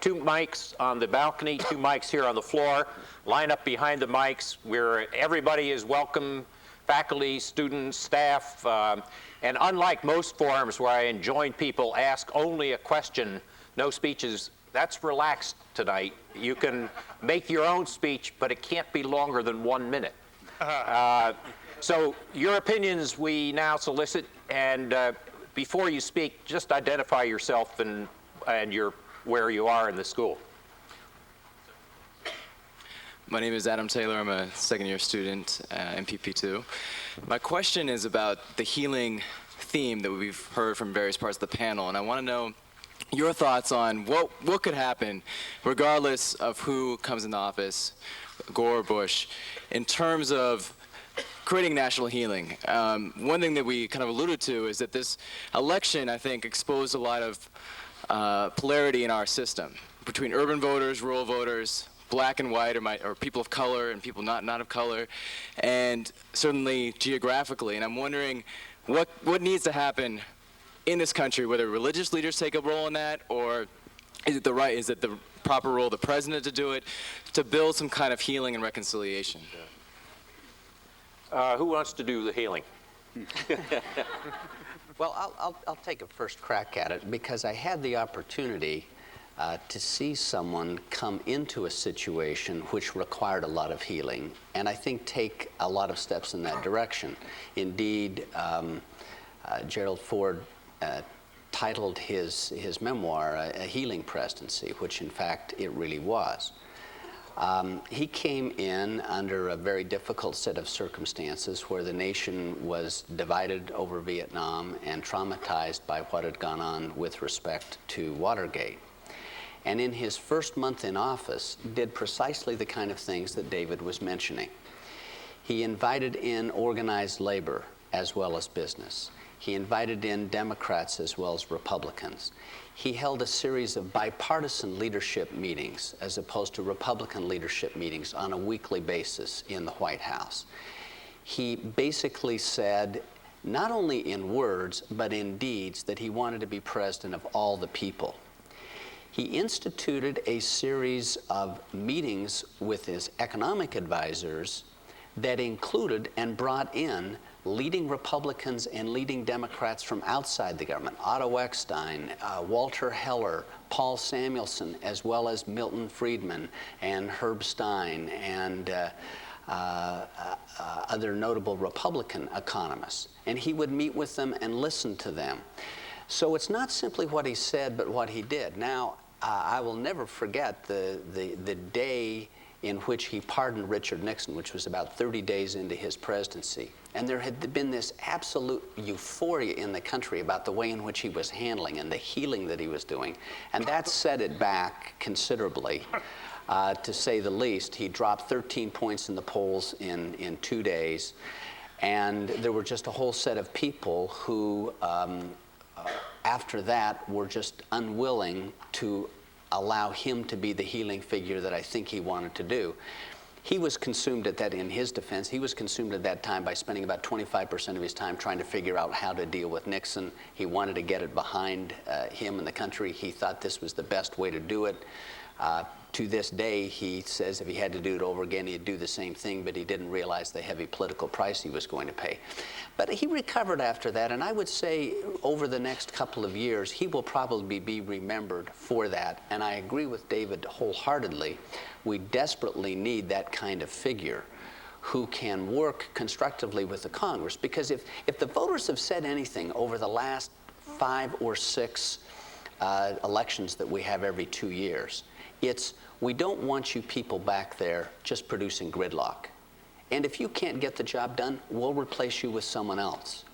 [SPEAKER 1] 2 mics on the balcony, 2 mics here on the floor. Line up behind the mics where everybody is welcome, faculty, students, staff. And unlike most forums where I enjoin people ask only a question, no speeches, that's relaxed tonight. You can make your own speech, but it can't be longer than 1 minute. So your opinions we now solicit, and before you speak, just identify yourself and where you are in the school.
[SPEAKER 12] My name is Adam Taylor. I'm a second-year student at MPP2. My question is about the healing theme that we've heard from various parts of the panel, and I want to know your thoughts on what could happen, regardless of who comes in office, Gore or Bush, in terms of creating national healing. One thing that we kind of alluded to is that this election, I think, exposed a lot of polarity in our system between urban voters, rural voters, black and white, or people of color and people not of color, and certainly geographically. And I'm wondering what needs to happen in this country, whether religious leaders take a role in that, or is it the proper role of the president to do it, to build some kind of healing and reconciliation?
[SPEAKER 1] Who wants to do the healing?
[SPEAKER 9] Well, I'll take a first crack at it because I had the opportunity to see someone come into a situation which required a lot of healing, and I think take a lot of steps in that direction. Indeed, Gerald Ford titled his memoir A Healing Presidency, which in fact it really was. He came in under a very difficult set of circumstances where the nation was divided over Vietnam and traumatized by what had gone on with respect to Watergate. And in his first month in office, did precisely the kind of things that David was mentioning. He invited in organized labor as well as business. He invited in Democrats as well as Republicans. He held a series of bipartisan leadership meetings as opposed to Republican leadership meetings on a weekly basis in the White House. He basically said, not only in words, but in deeds, that he wanted to be president of all the people. He instituted a series of meetings with his economic advisors that included and brought in leading Republicans and leading Democrats from outside the government, Otto Eckstein, Walter Heller, Paul Samuelson, as well as Milton Friedman and Herb Stein and other notable Republican economists. And he would meet with them and listen to them. So it's not simply what he said, but what he did. Now, I will never forget the day in which he pardoned Richard Nixon, which was about 30 days into his presidency. And there had been this absolute euphoria in the country about the way in which he was handling and the healing that he was doing. And that set it back considerably, to say the least. He dropped 13 points in the polls in 2 days. And there were just a whole set of people who, after that, were just unwilling to allow him to be the healing figure that I think he wanted to do. He was consumed at that, in his defense, he was consumed at that time by spending about 25% of his time trying to figure out how to deal with Nixon. He wanted to get it behind him and the country. He thought this was the best way to do it. To this day, he says if he had to do it over again, he'd do the same thing, but he didn't realize the heavy political price he was going to pay. But he recovered after that, and I would say over the next couple of years, he will probably be remembered for that. And I agree with David wholeheartedly. We desperately need that kind of figure who can work constructively with the Congress. Because if the voters have said anything over the last 5 or 6 elections that we have every 2 years, it's, we don't want you people back there just producing gridlock. And if you can't get the job done, we'll replace you with someone else.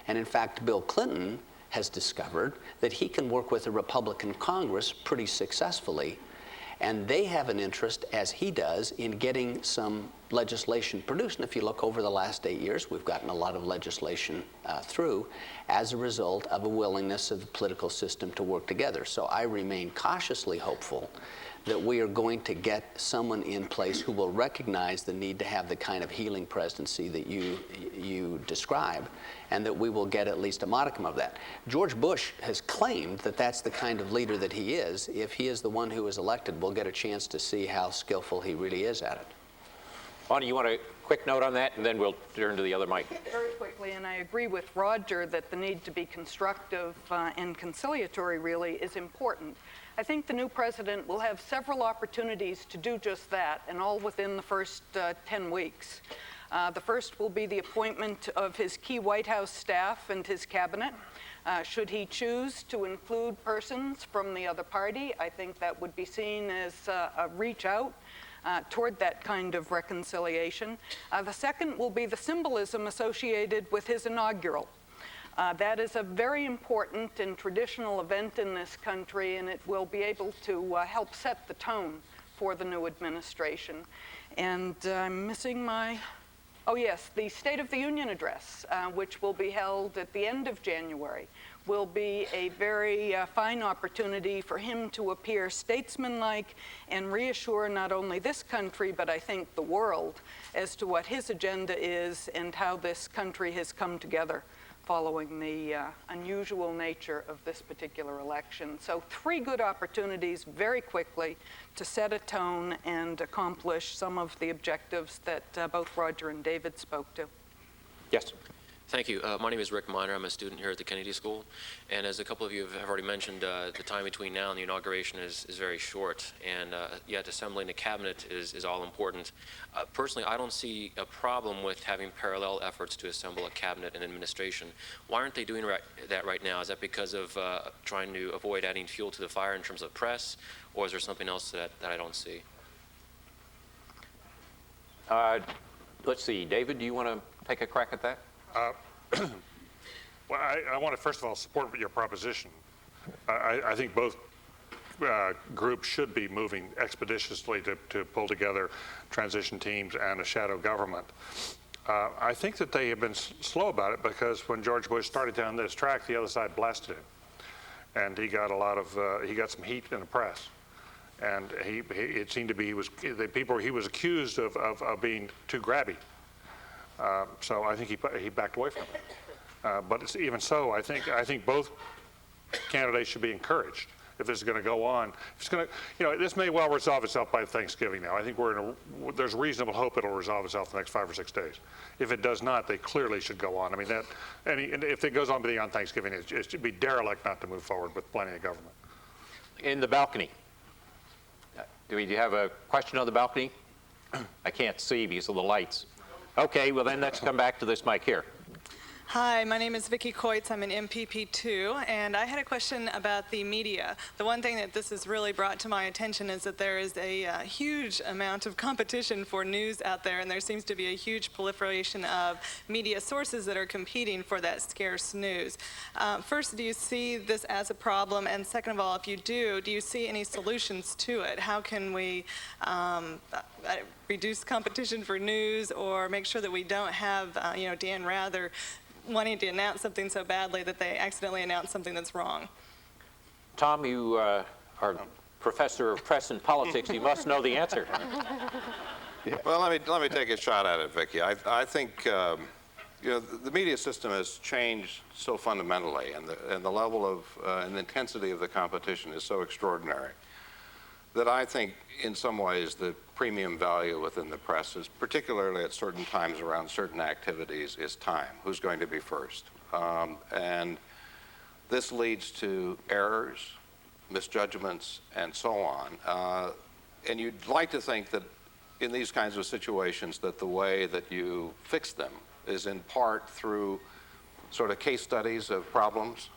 [SPEAKER 9] And in fact, Bill Clinton has discovered that he can work with a Republican Congress pretty successfully. And they have an interest, as he does, in getting some legislation produced. And if you look over the last 8 years, we've gotten a lot of legislation through as a result of a willingness of the political system to work together. So I remain cautiously hopeful that we are going to get someone in place who will recognize the need to have the kind of healing presidency that you describe, and that we will get at least a modicum of that. George Bush has claimed that that's the kind of leader that he is. If he is the one who is elected, we'll get a chance to see how skillful he really is at it.
[SPEAKER 13] Bonnie, you want a quick note on that, and then we'll turn to the other mic.
[SPEAKER 4] Very quickly, and I agree with Roger that the need to be constructive and conciliatory really is important. I think the new president will have several opportunities to do just that, and all within the first 10 weeks. The first will be the appointment of his key White House staff and his cabinet. Should he choose to include persons from the other party, I think that would be seen as a reach out toward that kind of reconciliation. The second will be the symbolism associated with his inaugural. That is a very important and traditional event in this country, and it will be able to help set the tone for the new administration. And I'm missing my, oh yes, the State of the Union address, which will be held at the end of January, will be a very fine opportunity for him to appear statesmanlike and reassure not only this country, but I think the world, as to what his agenda is and how this country has come together following the unusual nature of this particular election. So 3 good opportunities very quickly to set a tone and accomplish some of the objectives that both Roger and David spoke to.
[SPEAKER 13] Yes.
[SPEAKER 14] Thank you. My name is Rick Miner. I'm a student here at the Kennedy School. And as a couple of you have already mentioned, the time between now and the inauguration is very short. And yet assembling the cabinet is all important. Personally, I don't see a problem with having parallel efforts to assemble a cabinet and administration. Why aren't they doing that right now? Is that because of trying to avoid adding fuel to the fire in terms of press? Or is there something else that I don't see?
[SPEAKER 13] Let's see. David, do you want to take a crack at that?
[SPEAKER 11] Well, I want to first of all support your proposition. I think both groups should be moving expeditiously to pull together transition teams and a shadow government. I think that they have been slow about it because when George Bush started down this track, the other side blasted him, and he got a lot of he got some heat in the press, and it seemed to be he was accused of being too grabby. So I think he backed away from it. But even so, I think both candidates should be encouraged. If this is going to go on, if it's going to, this may well resolve itself by Thanksgiving now. I think there's reasonable hope it'll resolve itself in the next 5 or 6 days. If it does not, they clearly should go on. I mean, and if it goes on beyond Thanksgiving, it should be derelict not to move forward with planning a government.
[SPEAKER 13] In the balcony. Do you have a question on the balcony? I can't see because of the lights. Okay, well then let's come back to this mic here.
[SPEAKER 15] Hi, my name is Vicki Coitz. I'm an MPP2, and I had a question about the media. The one thing that this has really brought to my attention is that there is a huge amount of competition for news out there, and there seems to be a huge proliferation of media sources that are competing for that scarce news. First, do you see this as a problem? And second of all, if you do you see any solutions to it? How can we reduce competition for news or make sure that we don't have, Dan Rather wanting to announce something so badly that they accidentally announce something that's wrong?
[SPEAKER 13] Tom, you are professor of press and politics. You must know the answer.
[SPEAKER 6] Yeah. Well, let me take a shot at it, Vicki. I think the media system has changed so fundamentally, and the level of and the intensity of the competition is so extraordinary that I think in some ways the premium value within the press is, particularly at certain times around certain activities, is time. Who's going to be first? And this leads to errors, misjudgments, and so on. And you'd like to think that in these kinds of situations that the way that you fix them is in part through sort of case studies of problems,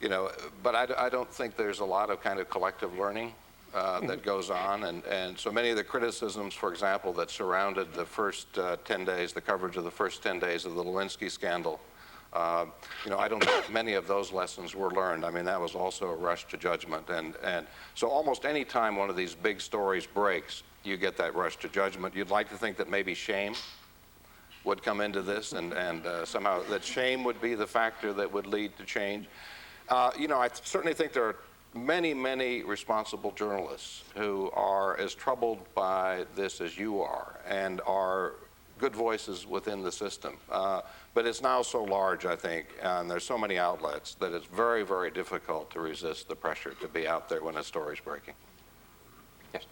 [SPEAKER 6] you know, but I don't think there's a lot of kind of collective learning that goes on, and so many of the criticisms, for example, that surrounded the first 10 days, the coverage of the first 10 days of the Lewinsky scandal, you know, I don't think many of those lessons were learned. I mean, that was also a rush to judgment, and so almost any time one of these big stories breaks, you get that rush to judgment. You'd like to think that maybe shame would come into this, and somehow that shame would be the factor that would lead to change. You know, I certainly think there are many, many responsible journalists who are as troubled by this as you are, and are good voices within the system. But it's now so large, I think, and there's so many outlets that it's very, very difficult to resist the pressure to be out there when a story's breaking. Yes.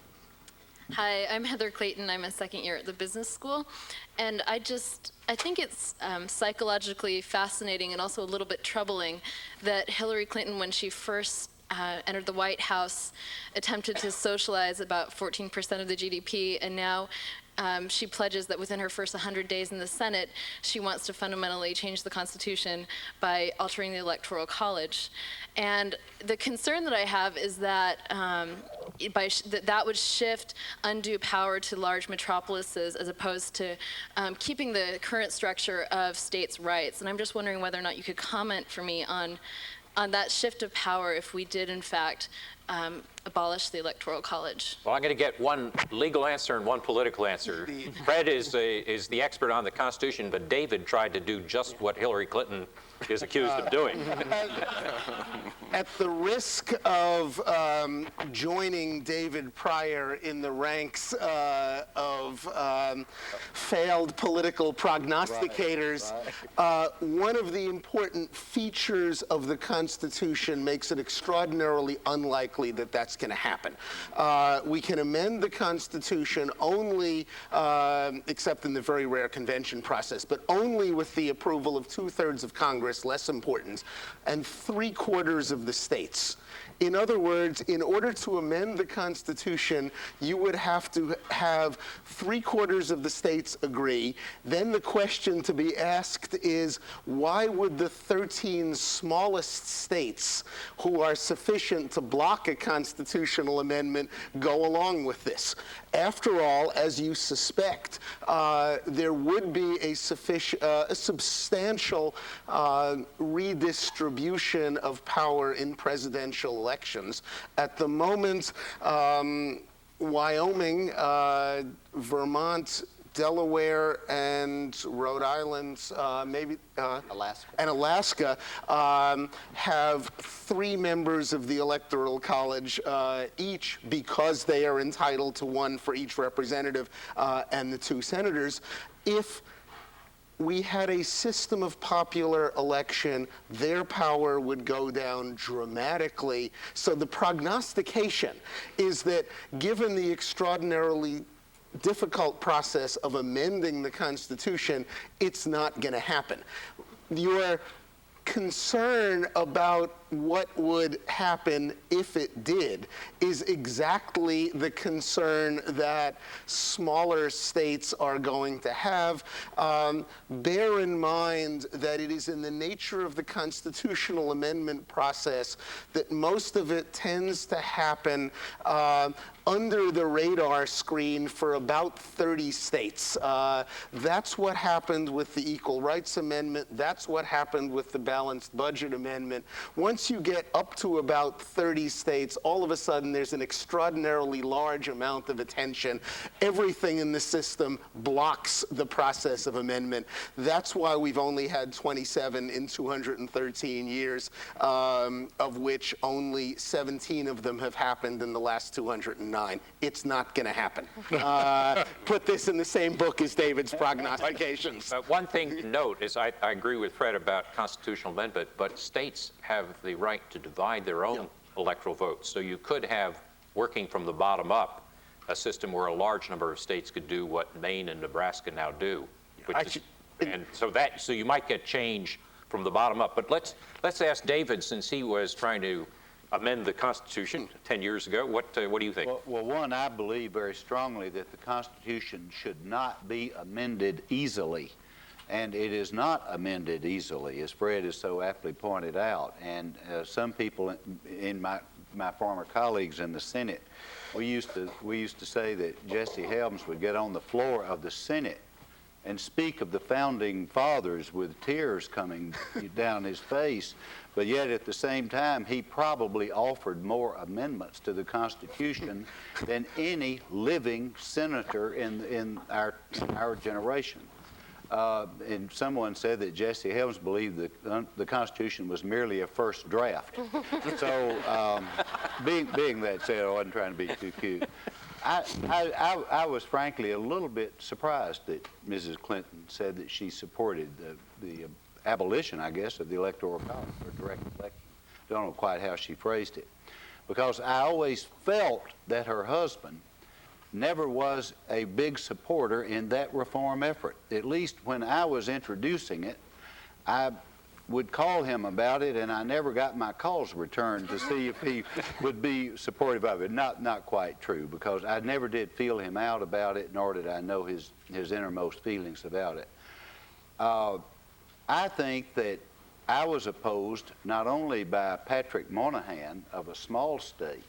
[SPEAKER 16] Hi, I'm Heather Clayton. I'm a second year at the business school. And I think it's psychologically fascinating and also a little bit troubling that Hillary Clinton, when she first entered the White House, attempted to socialize about 14% of the GDP, and now she pledges that within her first 100 days in the Senate, she wants to fundamentally change the Constitution by altering the Electoral College. And the concern that I have is that that would shift undue power to large metropolises as opposed to keeping the current structure of states' rights. And I'm just wondering whether or not you could comment for me on that shift of power if we did, in fact, abolish the Electoral College.
[SPEAKER 13] Well, I'm going to get one legal answer and one political answer. Fred is the expert on the Constitution, but David tried to do just what Hillary Clinton is accused of doing.
[SPEAKER 5] At the risk of joining David Pryor in the ranks of failed political prognosticators, one of the important features of the Constitution makes it extraordinarily unlikely that that's going to happen. We can amend the Constitution only, except in the very rare convention process, but only with the approval of 2/3 of Congress, less important, and 3/4 of the states. In other words, in order to amend the Constitution, you would have to have 3/4 of the states agree. Then the question to be asked is, why would the 13 smallest states who are sufficient to block a constitutional amendment go along with this? After all, as you suspect, there would be a substantial redistribution of power in presidential elections. At the moment, Wyoming, Vermont, Delaware, and Rhode Island, Alaska have 3 members of the Electoral College each, because they are entitled to 1 for each representative and the 2 senators. If we had a system of popular election, their power would go down dramatically. So the prognostication is that given the extraordinarily difficult process of amending the Constitution, it's not going to happen. Your concern about what would happen if it did is exactly the concern that smaller states are going to have. Bear in mind that it is in the nature of the constitutional amendment process that most of it tends to happen under the radar screen for about 30 states. That's what happened with the Equal Rights Amendment. That's what happened with the Balanced Budget Amendment. Once you get up to about 30 states, all of a sudden there's an extraordinarily large amount of attention. Everything in the system blocks the process of amendment. That's why we've only had 27 in 213 years, of which only 17 of them have happened in the last 209. It's not going to happen. Put this in the same book as David's prognostications.
[SPEAKER 13] One thing to note is I agree with Fred about constitutional amendment, but states have the right to divide their own electoral votes. So you could have working from the bottom up, a system where a large number of states could do what Maine and Nebraska now do. So you might get change from the bottom up. But let's ask David, since he was trying to amend the Constitution 10 years ago. What do you think?
[SPEAKER 10] Well, one, I believe very strongly that the Constitution should not be amended easily. And it is not amended easily, as Fred has so aptly pointed out. And some people in my former colleagues in the Senate, we used to say that Jesse Helms would get on the floor of the Senate and speak of the founding fathers with tears coming down his face, but yet at the same time he probably offered more amendments to the Constitution than any living senator in our generation. And someone said that Jesse Helms believed that the Constitution was merely a first draft. So being that said, I wasn't trying to be too cute. I was frankly a little bit surprised that Mrs. Clinton said that she supported the abolition, I guess, of the Electoral College or direct election. Don't know quite how she phrased it. Because I always felt that her husband never was a big supporter in that reform effort. At least when I was introducing it, I would call him about it, and I never got my calls returned to see if he would be supportive of it. Not quite true, because I never did feel him out about it, nor did I know his innermost feelings about it. I think that I was opposed not only by Patrick Moynihan of a small state,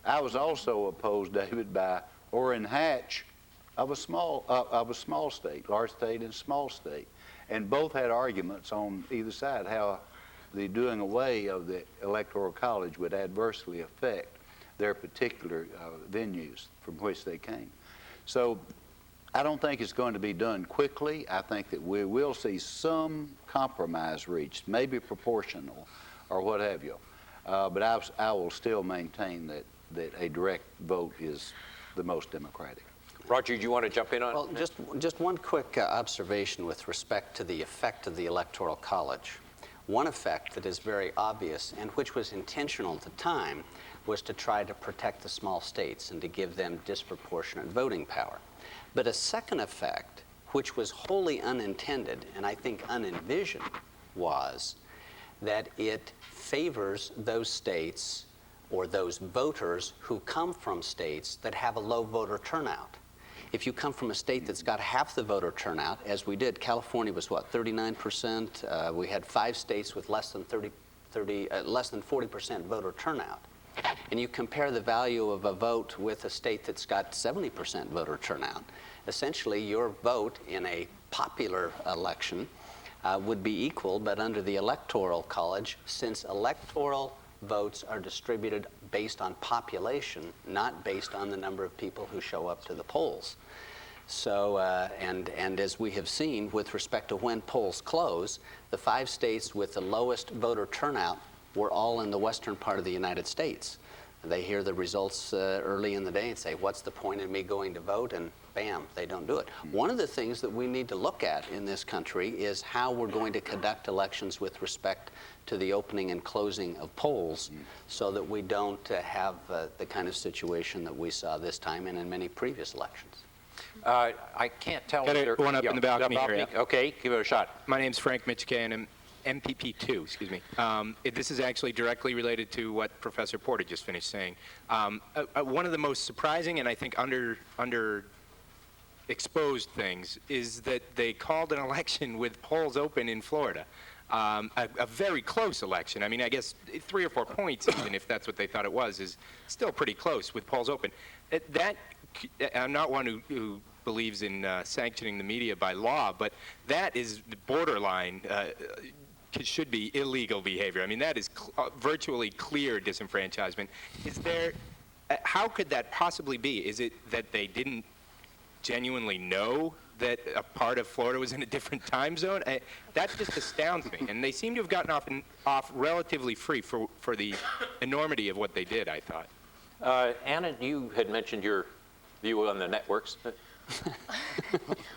[SPEAKER 10] I was also opposed, David, by Orrin Hatch of a small state, large state and small state. And both had arguments on either side how the doing away of the Electoral College would adversely affect their particular venues from which they came. So I don't think it's going to be done quickly. I think that we will see some compromise reached, maybe proportional or what have you. But I will still maintain that a direct vote is the most democratic.
[SPEAKER 13] Roger, do you want to jump in on
[SPEAKER 9] Well, just one quick observation with respect to the effect of the Electoral College. One effect that is very obvious and which was intentional at the time was to try to protect the small states and to give them disproportionate voting power. But a second effect, which was wholly unintended and I think unenvisioned, was that it favors those states or those voters who come from states that have a low voter turnout. If you come from a state that's got half the voter turnout, as we did, California was what, 39%? We had 5 states with less than 40% voter turnout. And you compare the value of a vote with a state that's got 70% voter turnout. Essentially, your vote in a popular election would be equal, but under the Electoral College, since electoral votes are distributed based on population, not based on the number of people who show up to the polls. So, and as we have seen with respect to when polls close, the 5 states with the lowest voter turnout were all in the western part of the United States. They hear the results early in the day and say, what's the point in me going to vote? And bam, they don't do it. One of the things that we need to look at in this country is how we're going to conduct elections with respect to the opening and closing of polls so that we don't have the kind of situation that we saw this time and in many previous elections.
[SPEAKER 13] I can't tell.
[SPEAKER 17] Got one up in the balcony here. Yeah.
[SPEAKER 13] Okay, give it a shot.
[SPEAKER 17] My name's Frank Mitchke, and I'm MPP2, excuse me. This is actually directly related to what Professor Porter just finished saying. One of the most surprising and I think underexposed things is that they called an election with polls open in Florida. A very close election. I mean, I guess 3 or 4 points, even if that's what they thought it was, is still pretty close with polls open. I'm not one who believes in sanctioning the media by law, but that is borderline, should be illegal behavior. I mean, that is virtually clear disenfranchisement. How could that possibly be? Is it that they didn't genuinely know that a part of Florida was in a different time zone? That just astounds me. And they seem to have gotten off relatively free for the enormity of what they did, I thought.
[SPEAKER 13] Anna, you had mentioned your view on the networks.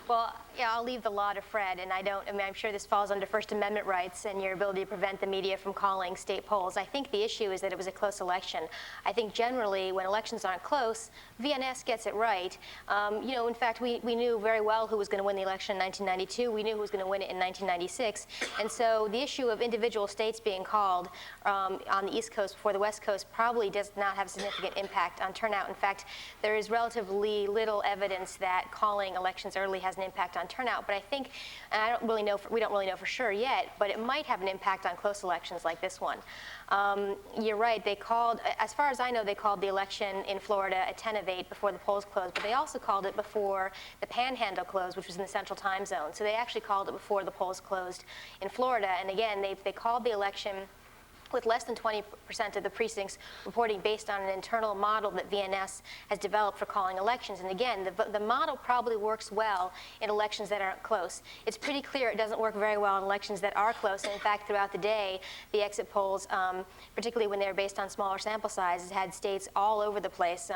[SPEAKER 7] Well, yeah, I'll leave the law to Fred, and I'm sure this falls under First Amendment rights and your ability to prevent the media from calling state polls. I think the issue is that it was a close election. I think generally when elections aren't close, VNS gets it right. In fact, we knew very well who was going to win the election in 1992. We knew who was going to win it in 1996. And so the issue of individual states being called on the East Coast before the West Coast probably does not have a significant impact on turnout. In fact, there is relatively little evidence that calling elections early has an impact on turnout. But I think, and I don't really know, we don't really know for sure yet, but it might have an impact on close elections like this one. You're right, they called, as far as I know, they called the election in Florida at 10 of 8 before the polls closed, but they also called it before the Panhandle closed, which was in the Central Time Zone. So they actually called it before the polls closed in Florida. And again, they called the election with less than 20% of the precincts reporting based on an internal model that VNS has developed for calling elections. And again, the model probably works well in elections that aren't close. It's pretty clear it doesn't work very well in elections that are close. And in fact, throughout the day, the exit polls, particularly when they're based on smaller sample sizes, had states all over the place.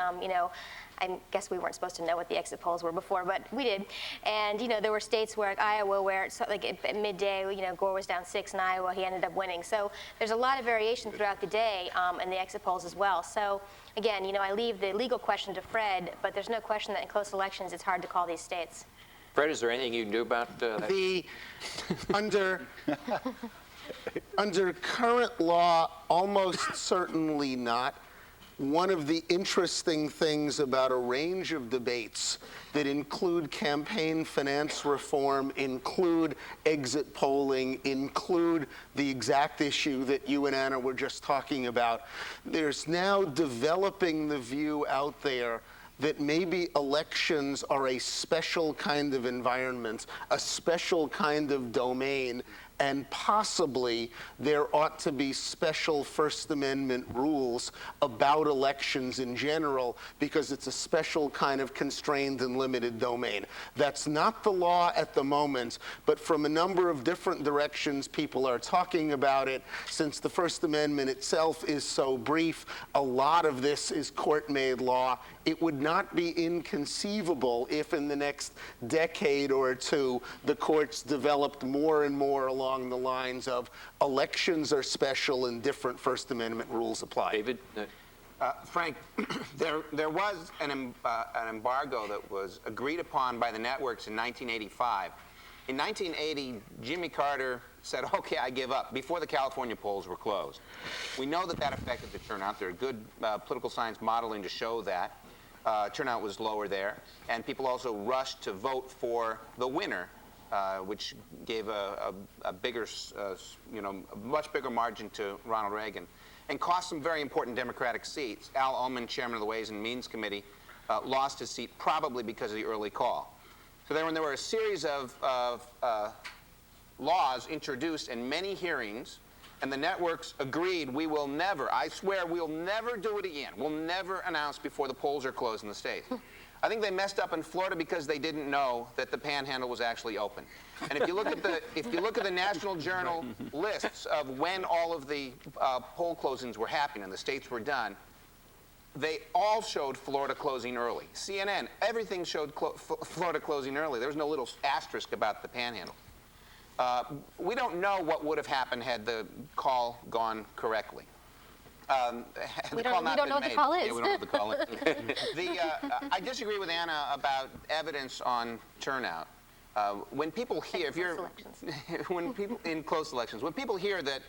[SPEAKER 7] I guess we weren't supposed to know what the exit polls were before, but we did. And there were states where, like Iowa, where at midday, Gore was down 6 in Iowa, he ended up winning. So there's a lot of variation throughout the day in the exit polls as well. So again, I leave the legal question to Fred, but there's no question that in close elections, it's hard to call these states.
[SPEAKER 13] Fred, is there anything you can do about that?
[SPEAKER 5] Under current law, almost certainly not. One of the interesting things about a range of debates that include campaign finance reform, include exit polling, include the exact issue that you and Anna were just talking about, there's now developing the view out there that maybe elections are a special kind of environment, a special kind of domain, and possibly there ought to be special First Amendment rules about elections in general because it's a special kind of constrained and limited domain. That's not the law at the moment, but from a number of different directions, people are talking about it. Since the First Amendment itself is so brief, a lot of this is court-made law. It would not be inconceivable if in the next decade or two, the courts developed more and more along the lines of elections are special and different First Amendment rules apply.
[SPEAKER 13] David?
[SPEAKER 8] Frank, there was an embargo that was agreed upon by the networks in 1985. In 1980, Jimmy Carter said, okay, I give up, before the California polls were closed. We know that affected the turnout. There are good political science modeling to show that. Turnout was lower there. And people also rushed to vote for the winner, which gave a bigger, a much bigger margin to Ronald Reagan, and cost some very important Democratic seats. Al Ullman, chairman of the Ways and Means Committee, lost his seat probably because of the early call. So then when there were a series of laws introduced in many hearings, and the networks agreed, we will never, I swear, we'll never do it again. We'll never announce before the polls are closed in the states. I think they messed up in Florida because they didn't know that the Panhandle was actually open. And if you look at the National Journal lists of when all of the poll closings were happening and the states were done, they all showed Florida closing early. CNN, everything showed Florida closing early. There was no little asterisk about the Panhandle. We don't know what would have happened had the call gone correctly.
[SPEAKER 7] We don't know what the call is.
[SPEAKER 8] Yeah, we don't know what the call is. I disagree with Anna about evidence on turnout. When people hear, when people in close elections, when people hear that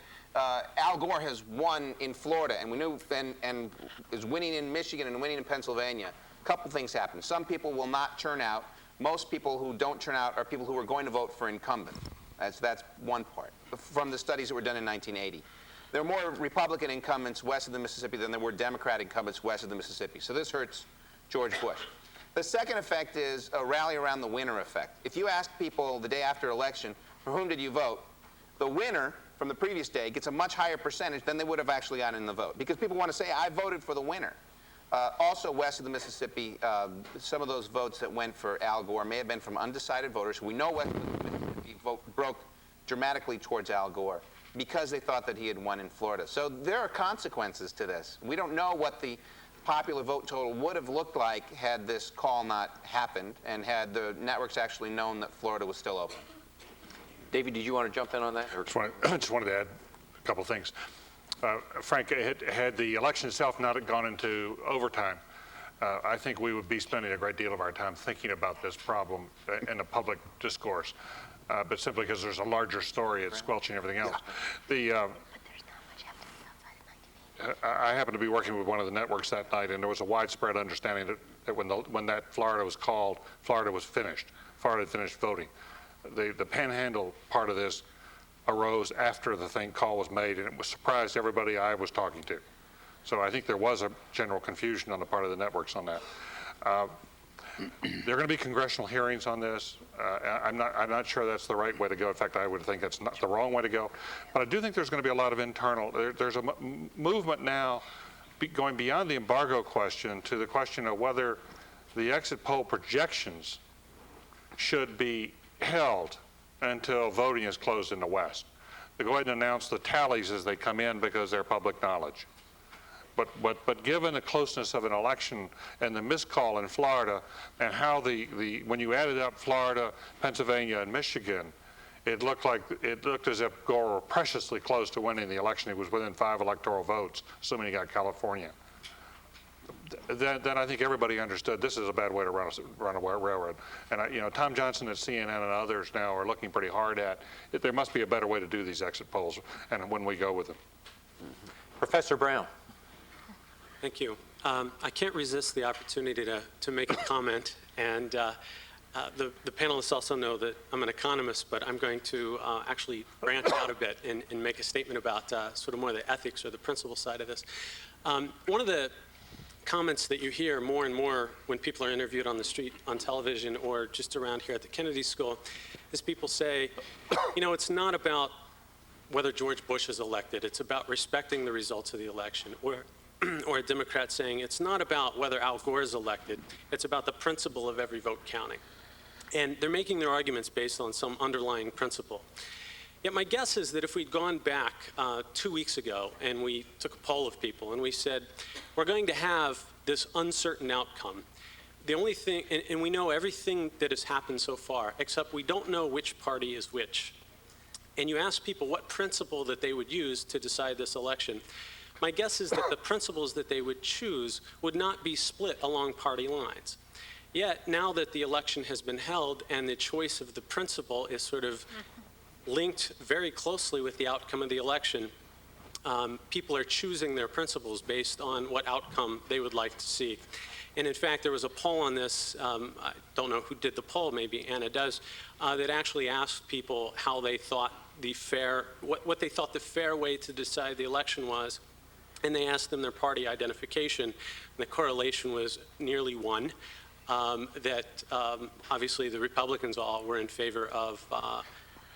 [SPEAKER 8] Al Gore has won in Florida and we knew and is winning in Michigan and winning in Pennsylvania, a couple things happen. Some people will not turn out. Most people who don't turn out are people who are going to vote for incumbent. That's one part from the studies that were done in 1980. There are more Republican incumbents west of the Mississippi than there were Democrat incumbents west of the Mississippi. So this hurts George Bush. The second effect is a rally around the winner effect. If you ask people the day after election, for whom did you vote? The winner from the previous day gets a much higher percentage than they would have actually gotten in the vote. Because people want to say, I voted for the winner. Also west of the Mississippi, some of those votes that went for Al Gore may have been from undecided voters. We know west of the Mississippi broke dramatically towards Al Gore because they thought that he had won in Florida. So there are consequences to this. We don't know what the popular vote total would have looked like had this call not happened and had the networks actually known that Florida was still open?
[SPEAKER 13] David, did you want to jump in on that? Or?
[SPEAKER 11] Just wanted to add a couple of things. Frank, had the election itself not gone into overtime, I think we would be spending a great deal of our time thinking about this problem in the public discourse. But simply because there's a larger story, it's squelching everything else. I happened to be working with one of the networks that night, and there was a widespread understanding that when that Florida was called, Florida was finished. Florida had finished voting. The panhandle part of this arose after the call was made, and it was surprised everybody I was talking to. So I think there was a general confusion on the part of the networks on that. There are going to be congressional hearings on this. I'm not sure that's the right way to go. In fact, I would think that's not the wrong way to go. But I do think there's going to be a lot of internal. There's a movement now going beyond the embargo question to the question of whether the exit poll projections should be held until voting is closed in the West. They go ahead and announce the tallies as they come in because they're public knowledge. But given the closeness of an election and the miscall in Florida and how when you added up Florida, Pennsylvania, and Michigan, it looked as if Gore were preciously close to winning the election. He was within 5 electoral votes, assuming he got California. Then I think everybody understood this is a bad way to run a railroad. And Tom Johnson at CNN and others now are looking pretty hard at it. There must be a better way to do these exit polls, and when we go with them.
[SPEAKER 13] Professor Brown.
[SPEAKER 18] Thank you. I can't resist the opportunity to make a comment, and the panelists also know that I'm an economist, but I'm going to actually branch out a bit and make a statement about sort of more the ethics or the principle side of this. One of the comments that you hear more and more when people are interviewed on the street, on television, or just around here at the Kennedy School is people say, it's not about whether George Bush is elected, it's about respecting the results of the election. Or a Democrat saying it's not about whether Al Gore is elected, it's about the principle of every vote counting. And they're making their arguments based on some underlying principle. Yet my guess is that if we'd gone back 2 weeks ago and we took a poll of people and we said, we're going to have this uncertain outcome, the only thing, and we know everything that has happened so far, except we don't know which party is which. And you ask people what principle that they would use to decide this election, my guess is that the principles that they would choose would not be split along party lines. Yet, now that the election has been held and the choice of the principle is sort of linked very closely with the outcome of the election, people are choosing their principles based on what outcome they would like to see. And in fact, there was a poll on this, I don't know who did the poll, maybe Anna does, that actually asked people how they thought what they thought the fair way to decide the election was. And they asked them their party identification, and the correlation was nearly 1, that obviously the Republicans all were in favor of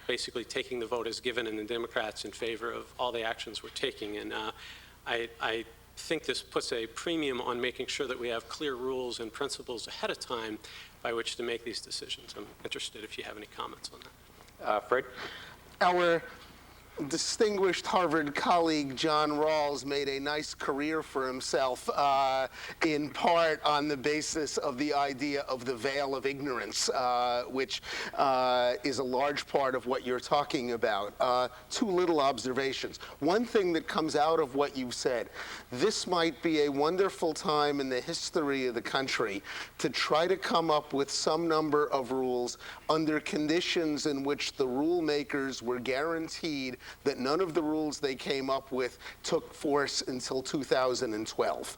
[SPEAKER 18] basically taking the vote as given, and the Democrats in favor of all the actions we're taking. And I think this puts a premium on making sure that we have clear rules and principles ahead of time by which to make these decisions. I'm interested if you have any comments on that.
[SPEAKER 13] Fred?
[SPEAKER 5] Our distinguished Harvard colleague John Rawls made a nice career for himself in part on the basis of the idea of the veil of ignorance, which is a large part of what you're talking about. 2 little observations. One thing that comes out of what you've said, this might be a wonderful time in the history of the country to try to come up with some number of rules under conditions in which the rule makers were guaranteed that none of the rules they came up with took force until 2012.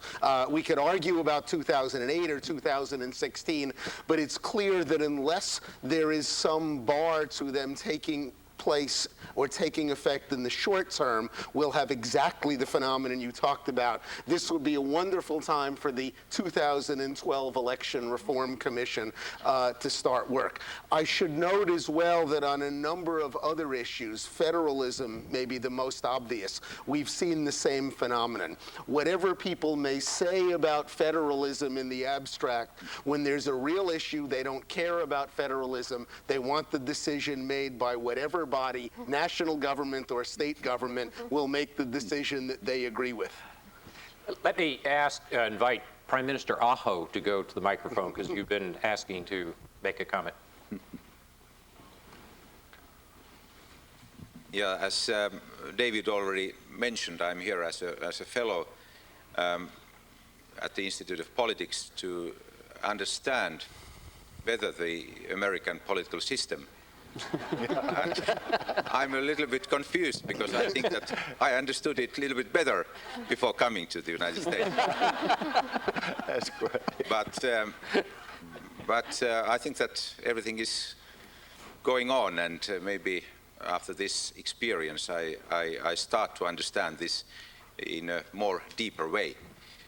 [SPEAKER 5] We could argue about 2008 or 2016, but it's clear that unless there is some bar to them taking place or taking effect in the short term, we'll have exactly the phenomenon you talked about. This would be a wonderful time for the 2012 Election Reform Commission to start work. I should note as well that on a number of other issues, federalism may be the most obvious. We've seen the same phenomenon. Whatever people may say about federalism in the abstract, when there's a real issue, they don't care about federalism. They want the decision made by whatever body, national government or state government, will make the decision that they agree with.
[SPEAKER 13] Let me invite Prime Minister Aho to go to the microphone because you've been asking to make a comment.
[SPEAKER 19] Yeah, as David already mentioned, I'm here as a fellow at the Institute of Politics to understand better the American political system. I'm a little bit confused because I think that I understood it a little bit better before coming to the United States.
[SPEAKER 10] That's great.
[SPEAKER 19] But I think that everything is going on, and maybe after this experience I start to understand this in a more deeper way.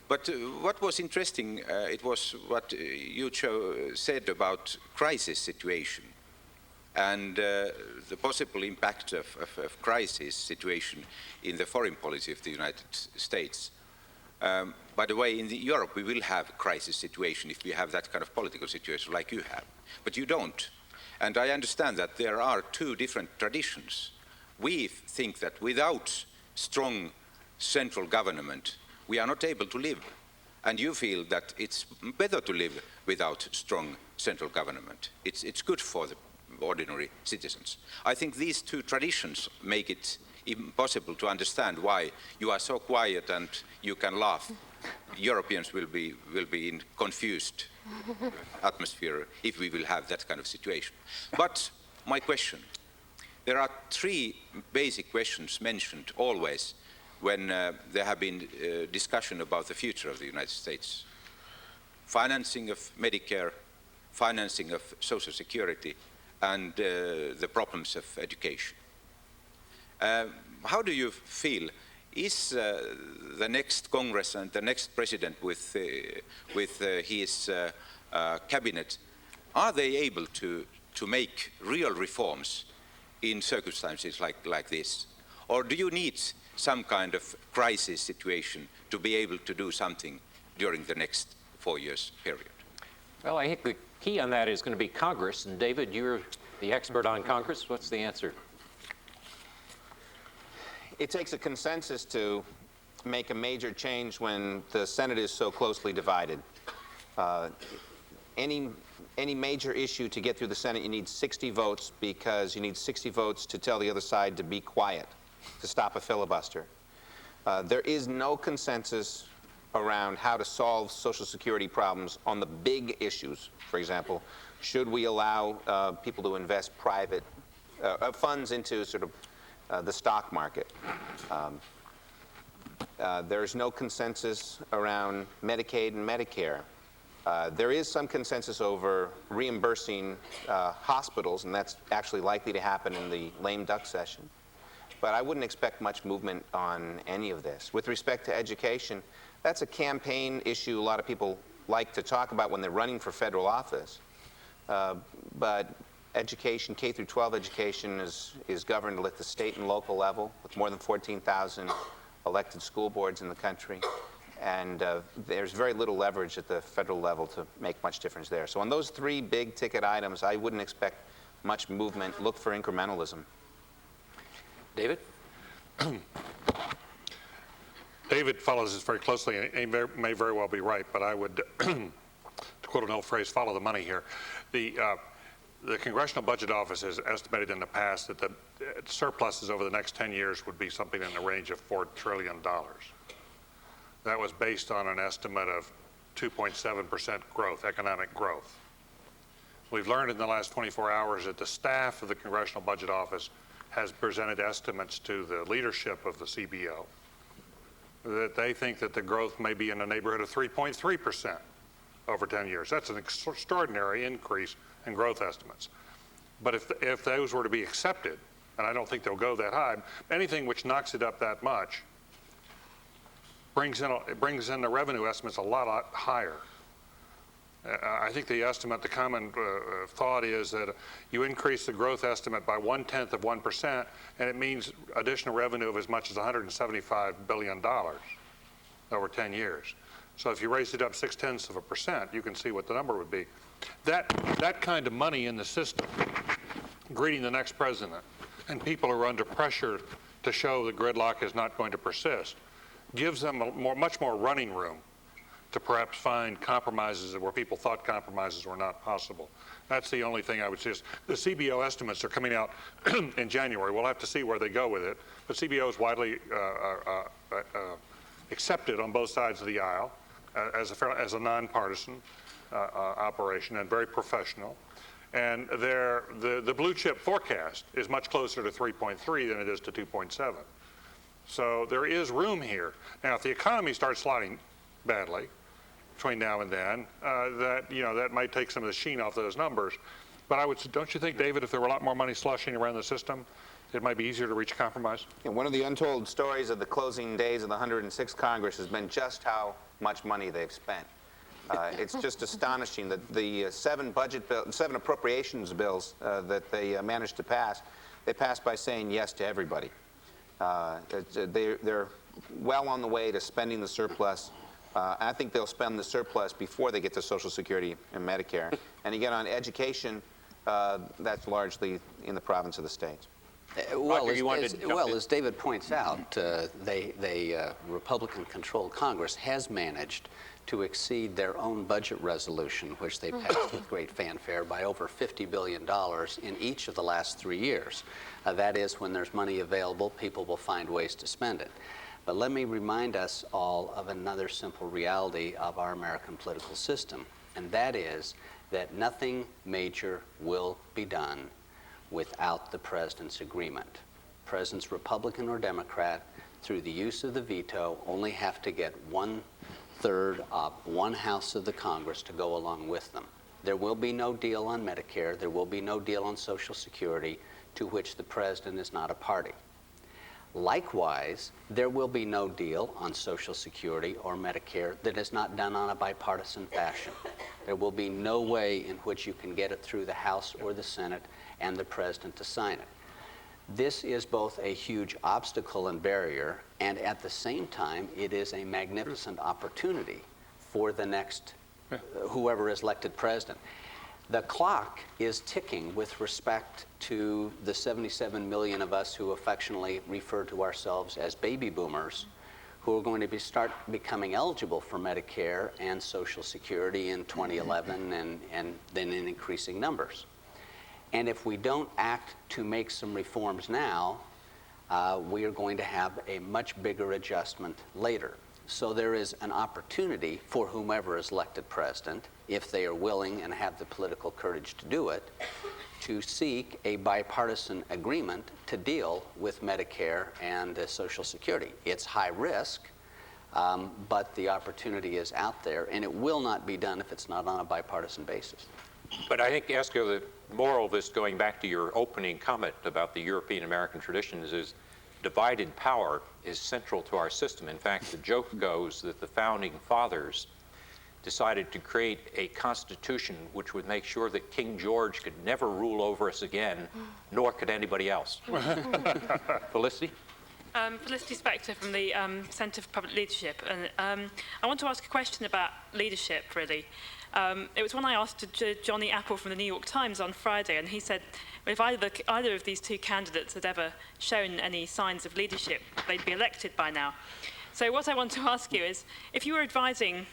[SPEAKER 19] But what was interesting, it was what you said about crisis situation and the possible impact of crisis situation in the foreign policy of the United States. By the way, in Europe we will have crisis situation if we have that kind of political situation like you have, but you don't. And I understand that there are two different traditions. We think that without strong central government, we are not able to live. And you feel that it's better to live without strong central government. It's good for the ordinary citizens. I think these two traditions make it impossible to understand why you are so quiet and you can laugh. Europeans will be in confused atmosphere if we will have that kind of situation. But my question, there are three basic questions mentioned always when there have been discussion about the future of the United States. Financing of Medicare, financing of Social Security, and the problems of education. How do you feel? Is the next Congress and the next president with his cabinet, are they able to make real reforms in circumstances like this? Or do you need some kind of crisis situation to be able to do something during the next 4 years period?
[SPEAKER 13] Well, I think the key on that is going to be Congress. And David, you're the expert on Congress. What's the answer?
[SPEAKER 8] It takes a consensus to make a major change when the Senate is so closely divided. Any major issue to get through the Senate, you need 60 votes because you need 60 votes to tell the other side to be quiet, to stop a filibuster. There is no consensus around how to solve Social Security problems on the big issues. For example, should we allow people to invest private funds into sort of the stock market? There's no consensus around Medicaid and Medicare. There is some consensus over reimbursing hospitals, and that's actually likely to happen in the lame duck session. But I wouldn't expect much movement on any of this. With respect to education, that's a campaign issue a lot of people like to talk about when they're running for federal office. But education, K through 12 education is governed at the state and local level with more than 14,000 elected school boards in the country. And there's very little leverage at the federal level to make much difference there. So on those three big ticket items, I wouldn't expect much movement. Look for incrementalism.
[SPEAKER 13] David?
[SPEAKER 11] David follows this very closely, and he may very well be right, but I would, to quote an old phrase, follow the money here. The Congressional Budget Office has estimated in the past that the surpluses over the next 10 years would be something in the range of $4 trillion. That was based on an estimate of 2.7% growth, economic growth. We've learned in the last 24 hours that the staff of the Congressional Budget Office has presented estimates to the leadership of the CBO that they think that the growth may be in the neighborhood of 3.3% over 10 years. That's an extraordinary increase in growth estimates. But if those were to be accepted, and I don't think they'll go that high, anything which knocks it up that much brings in the revenue estimates a lot higher. I think the estimate, the common thought is that you increase the growth estimate by 0.1%, and it means additional revenue of as much as $175 billion over 10 years. So if you raise it up 0.6%, you can see what the number would be. That kind of money in the system, greeting the next president, and people are under pressure to show the gridlock is not going to persist, gives them much more running room to perhaps find compromises where people thought compromises were not possible. That's the only thing I would suggest. The CBO estimates are coming out in January. We'll have to see where they go with it. But CBO is widely accepted on both sides of the aisle as a nonpartisan operation and very professional. And the blue chip forecast is much closer to 3.3 than it is to 2.7. So there is room here. Now, if the economy starts sliding badly between now and then, that might take some of the sheen off those numbers. But don't you think, David, if there were a lot more money slushing around the system, it might be easier to reach a compromise?
[SPEAKER 8] And one of the untold stories of the closing days of the 106th Congress has been just how much money they've spent. It's just astonishing that the seven appropriations bills that they managed to pass, they passed by saying yes to everybody. They're well on the way to spending the surplus. I think they'll spend the surplus before they get to Social Security and Medicare. And again, on education, that's largely in the province of the states.
[SPEAKER 9] As David points out, Republican-controlled Congress has managed to exceed their own budget resolution, which they passed with great fanfare, by over $50 billion in each of the last 3 years. That is, when there's money available, people will find ways to spend it. But let me remind us all of another simple reality of our American political system, and that is that nothing major will be done without the president's agreement. Presidents, Republican or Democrat, through the use of the veto, only have to get 1/3 of one house of the Congress to go along with them. There will be no deal on Medicare. There will be no deal on Social Security to which the president is not a party. Likewise, there will be no deal on Social Security or Medicare that is not done on a bipartisan fashion. There will be no way in which you can get it through the House or the Senate and the president to sign it. This is both a huge obstacle and barrier, and at the same time, it is a magnificent opportunity for the next whoever is elected president. The clock is ticking with respect to the 77 million of us who affectionately refer to ourselves as baby boomers, who are going to start becoming eligible for Medicare and Social Security in 2011 and then in increasing numbers. And if we don't act to make some reforms now, we are going to have a much bigger adjustment later. So there is an opportunity for whomever is elected president, if they are willing and have the political courage to do it, to seek a bipartisan agreement to deal with Medicare and Social Security. It's high risk, but the opportunity is out there, and it will not be done if it's not on a bipartisan basis.
[SPEAKER 13] But I think, Esko, the moral of this, going back to your opening comment about the European-American traditions, is divided power is central to our system. In fact, the joke goes that the founding fathers decided to create a constitution which would make sure that King George could never rule over us again, nor could anybody else. Felicity?
[SPEAKER 20] Felicity Spector from the Centre for Public Leadership. And I want to ask a question about leadership, really. It was one I asked to Johnny Apple from the New York Times on Friday, and he said if either of these two candidates had ever shown any signs of leadership, they'd be elected by now. So what I want to ask you is, if you were advising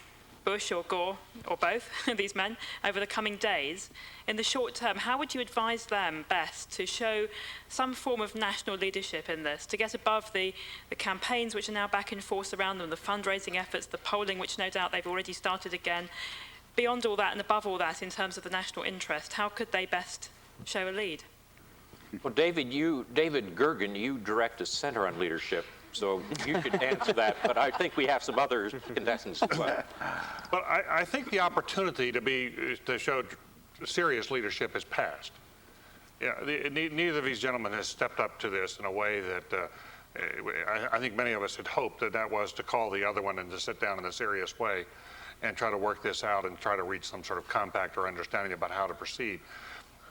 [SPEAKER 20] Bush or Gore, or both, these men, over the coming days, in the short term, how would you advise them best to show some form of national leadership in this, to get above the campaigns which are now back in force around them, the fundraising efforts, the polling, which no doubt they've already started again? Beyond all that and above all that, in terms of the national interest, how could they best show a lead?
[SPEAKER 13] Well, David Gergen, you direct a center on leadership, so you could answer that, but I think we have some other contestants as well.
[SPEAKER 11] But I think the opportunity to show serious leadership has passed. Yeah, neither of these gentlemen has stepped up to this in a way that I think many of us had hoped that was to call the other one and to sit down in a serious way and try to work this out and try to reach some sort of compact or understanding about how to proceed.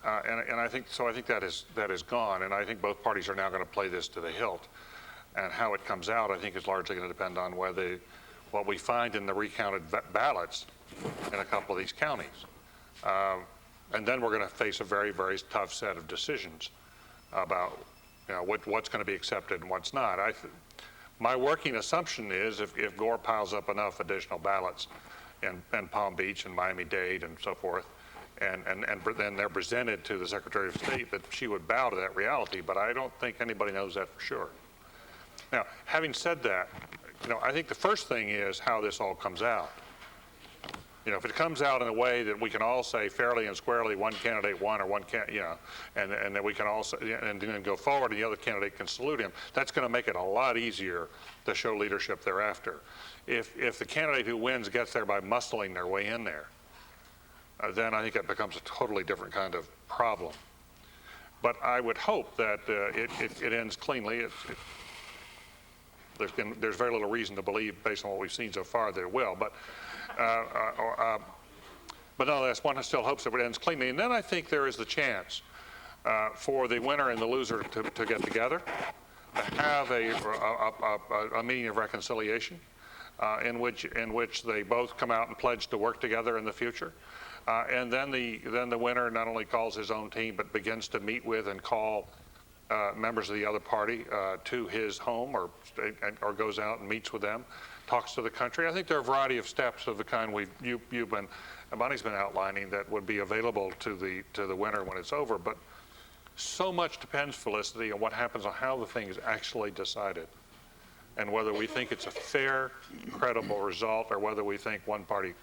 [SPEAKER 11] And I think that is gone, and I think both parties are now going to play this to the hilt. And how it comes out, I think, is largely going to depend on what we find in the recounted ballots in a couple of these counties. And then we're going to face a very, very tough set of decisions about what's going to be accepted and what's not. My working assumption is if Gore piles up enough additional ballots in Palm Beach and Miami-Dade and so forth, and then they're presented to the Secretary of State, that she would bow to that reality, but I don't think anybody knows that for sure. Now, having said that, I think the first thing is how this all comes out. If it comes out in a way that we can all say fairly and squarely one candidate won or one and that we can all say, and then go forward and the other candidate can salute him, that's going to make it a lot easier to show leadership thereafter. If the candidate who wins gets there by muscling their way in there, then I think it becomes a totally different kind of problem. But I would hope that it ends cleanly. There's very little reason to believe, based on what we've seen so far, that it will. But nonetheless, one still hopes that it ends cleanly. And then I think there is the chance for the winner and the loser to get together, to have a meeting of reconciliation in which they both come out and pledge to work together in the future. And then the winner not only calls his own team, but begins to meet with and call members of the other party to his home, or goes out and meets with them, talks to the country. I think there are a variety of steps of the kind Bonnie's been outlining that would be available to the winner when it's over. But so much depends, Felicity, on what happens on how the thing is actually decided, and whether we think it's a fair, credible result, or whether we think one party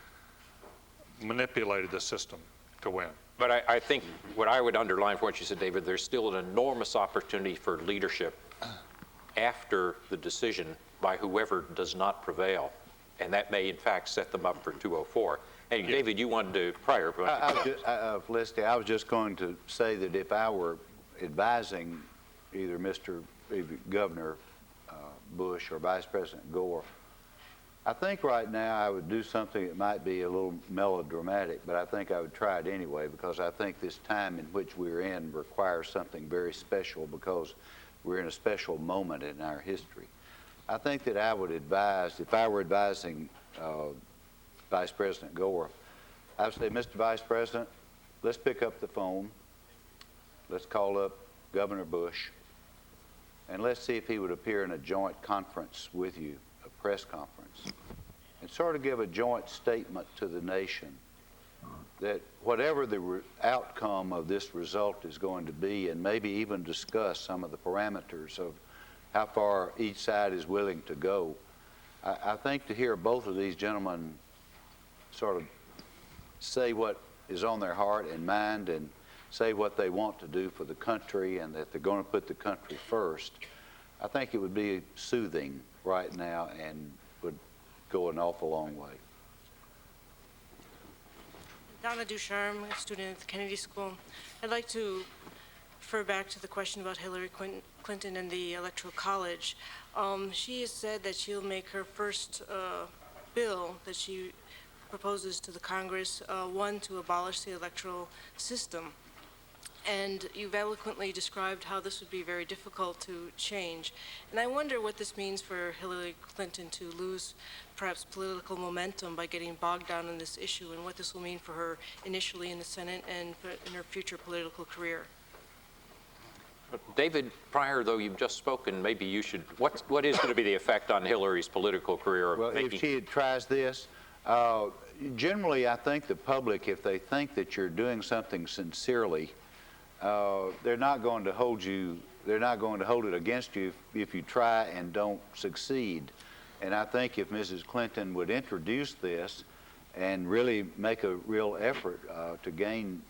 [SPEAKER 11] manipulated the system to win.
[SPEAKER 13] But I think what I would underline for what you said, David, there's still an enormous opportunity for leadership after the decision by whoever does not prevail, and that may in fact set them up for 204. Hey, yeah. David, you wanted to, Pryor.
[SPEAKER 10] Felicity, I was just going to say that if I were advising either Governor Bush or Vice President Gore, I think right now I would do something that might be a little melodramatic, but I think I would try it anyway, because I think this time in which we're in requires something very special, because we're in a special moment in our history. I think that I would advise, if I were advising Vice President Gore, I would say, Mr. Vice President, let's pick up the phone, let's call up Governor Bush, and let's see if he would appear in a joint conference with you, a press conference, and sort of give a joint statement to the nation that whatever the outcome of this result is going to be, and maybe even discuss some of the parameters of how far each side is willing to go. I think to hear both of these gentlemen sort of say what is on their heart and mind, and say what they want to do for the country, and that they're going to put the country first, I think it would be soothing right now and would go an awful long way.
[SPEAKER 21] Donna Ducharme, a student at the Kennedy School. I'd like to refer back to the question about Hillary Clinton and the Electoral College. She has said that she'll make her first bill that she proposes to the Congress, one to abolish the electoral system. And you've eloquently described how this would be very difficult to change. And I wonder what this means for Hillary Clinton to lose perhaps political momentum by getting bogged down in this issue, and what this will mean for her initially in the Senate and in her future political career.
[SPEAKER 13] David, Pryor, though you've just spoken, maybe you should, what is going to be the effect on Hillary's political career?
[SPEAKER 10] Well, if she tries this, generally I think the public, if they think that you're doing something sincerely, they're not going to hold it against you if you try and don't succeed. And I think if Mrs. Clinton would introduce this and really make a real effort to gain,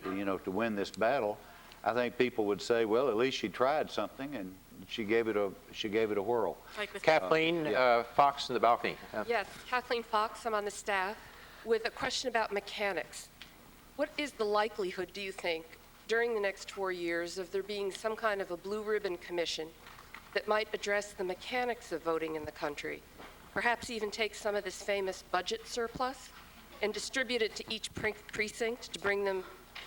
[SPEAKER 10] to win this battle, I think people would say, well, at least she tried something, and she gave it a whirl.
[SPEAKER 13] Kathleen Fox in the balcony.
[SPEAKER 22] Yes, Kathleen Fox, I'm on the staff, with a question about mechanics. What is the likelihood, do you think, during the next 4 years, of there being some kind of a blue ribbon commission that might address the mechanics of voting in the country, perhaps even take some of this famous budget surplus and distribute it to each precinct to bring them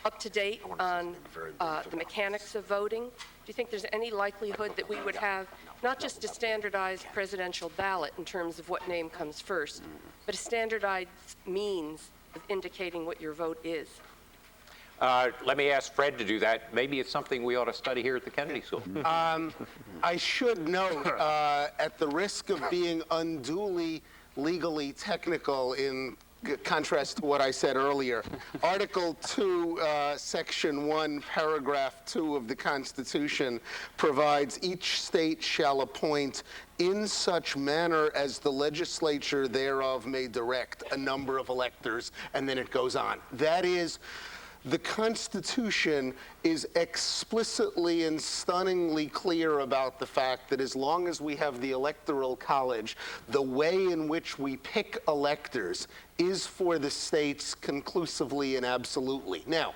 [SPEAKER 22] up to date on the mechanics of voting? Do you think there's any likelihood that we would have not just a standardized presidential ballot in terms of what name comes first, but a standardized means of indicating what your vote is?
[SPEAKER 13] Let me ask Fred to do that. Maybe it's something we ought to study here at the Kennedy School.
[SPEAKER 5] I should note, at the risk of being unduly legally technical in contrast to what I said earlier, Article 2, Section 1, Paragraph 2 of the Constitution provides each state shall appoint in such manner as the legislature thereof may direct a number of electors, and then it goes on. That is, the Constitution is explicitly and stunningly clear about the fact that as long as we have the Electoral College, the way in which we pick electors is for the states conclusively and absolutely. Now,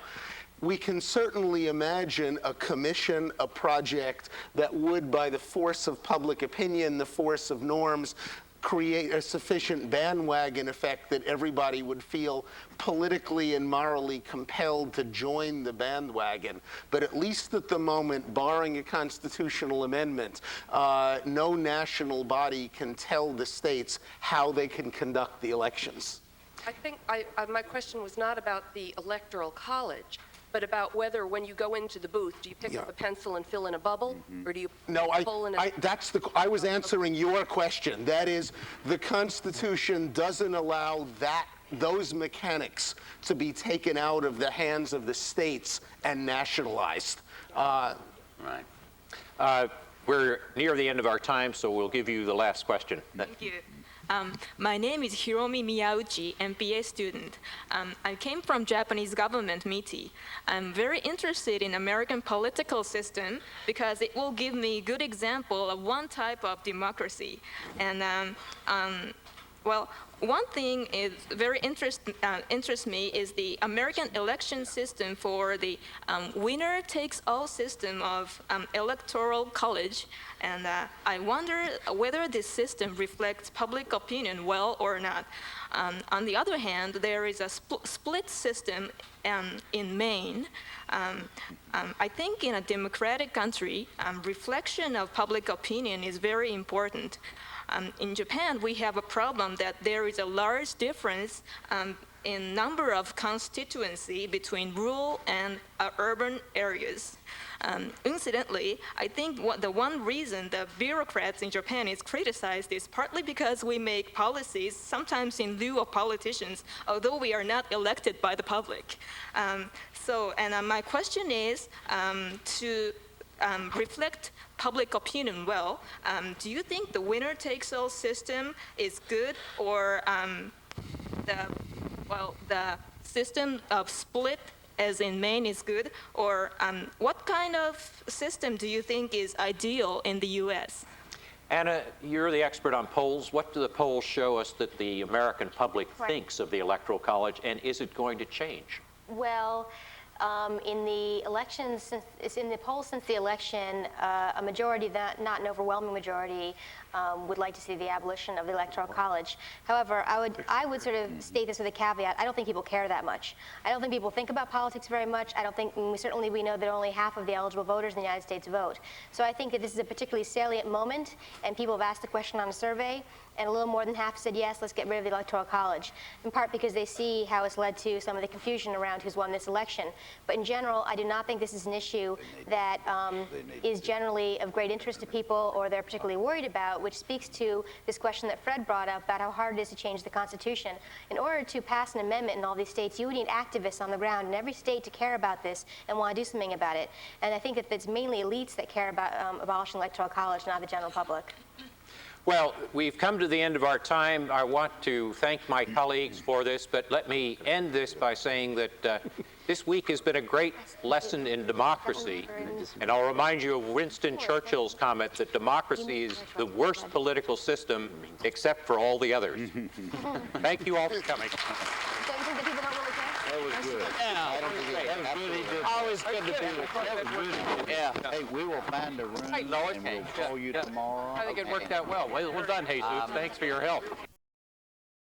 [SPEAKER 5] we can certainly imagine a commission, a project that would, by the force of public opinion, the force of norms, create a sufficient bandwagon effect that everybody would feel politically and morally compelled to join the bandwagon. But at least at the moment, barring a constitutional amendment, no national body can tell the states how they can conduct the elections.
[SPEAKER 22] I think my question was not about the Electoral College, but about whether when you go into the booth, do you pick up a pencil and fill in a bubble, or do you pull in a...
[SPEAKER 5] I was answering your question. That is, the Constitution doesn't allow those mechanics to be taken out of the hands of the states and nationalized.
[SPEAKER 13] Right. We're near the end of our time, so we'll give you the last question.
[SPEAKER 2] Thank you. My name is Hiromi Miyauchi, MPA student. I came from Japanese government MITI. I'm very interested in American political system because it will give me a good example of one type of democracy. And well, one thing is very interests me is the American election system for the winner-takes-all system of electoral college. And I wonder whether this system reflects public opinion well or not. On the other hand, there is a split system in Maine. I think in a democratic country, reflection of public opinion is very important. In Japan, we have a problem that there is a large difference in number of constituency between rural and urban areas. Incidentally, I think the one reason the bureaucrats in Japan is criticized is partly because we make policies sometimes in lieu of politicians, although we are not elected by the public. My question is to reflect public opinion well. Do you think the winner-takes-all system is good, or the system of split, as in Maine, is good? Or what kind of system do you think is ideal in the U.S.?
[SPEAKER 13] Anna, you're the expert on polls. What do the polls show us that the American public thinks of the Electoral College, and is it going to change?
[SPEAKER 7] Well, in the elections, in the polls since the election, a majority, not an overwhelming majority, would like to see the abolition of the Electoral College. However, I would sort of state this with a caveat. I don't think people care that much. I don't think people think about politics very much. I don't think, certainly we know that only half of the eligible voters in the United States vote. So I think that this is a particularly salient moment, and people have asked the question on a survey, and a little more than half said, yes, let's get rid of the Electoral College, in part because they see how it's led to some of the confusion around who's won this election. But in general, I do not think this is an issue that is generally of great interest to people or they're particularly worried about, which speaks to this question that Fred brought up about how hard it is to change the Constitution. In order to pass an amendment in all these states, you would need activists on the ground in every state to care about this and want to do something about it. And I think that it's mainly elites that care about abolishing the Electoral College, not the general public.
[SPEAKER 13] Well, we've come to the end of our time. I want to thank my colleagues for this, but let me end this by saying that this week has been a great lesson in democracy. And I'll remind you of Winston Churchill's comment that democracy is the worst political system except for all the others. Thank you all for coming.
[SPEAKER 10] That was good.
[SPEAKER 1] Yeah,
[SPEAKER 10] that was good.
[SPEAKER 1] Always good to be with you.
[SPEAKER 10] That was really good.
[SPEAKER 1] Yeah.
[SPEAKER 10] Hey, we will find a room and we'll call you tomorrow.
[SPEAKER 1] I think it worked out well. Well done, Jesus. Thanks for your help.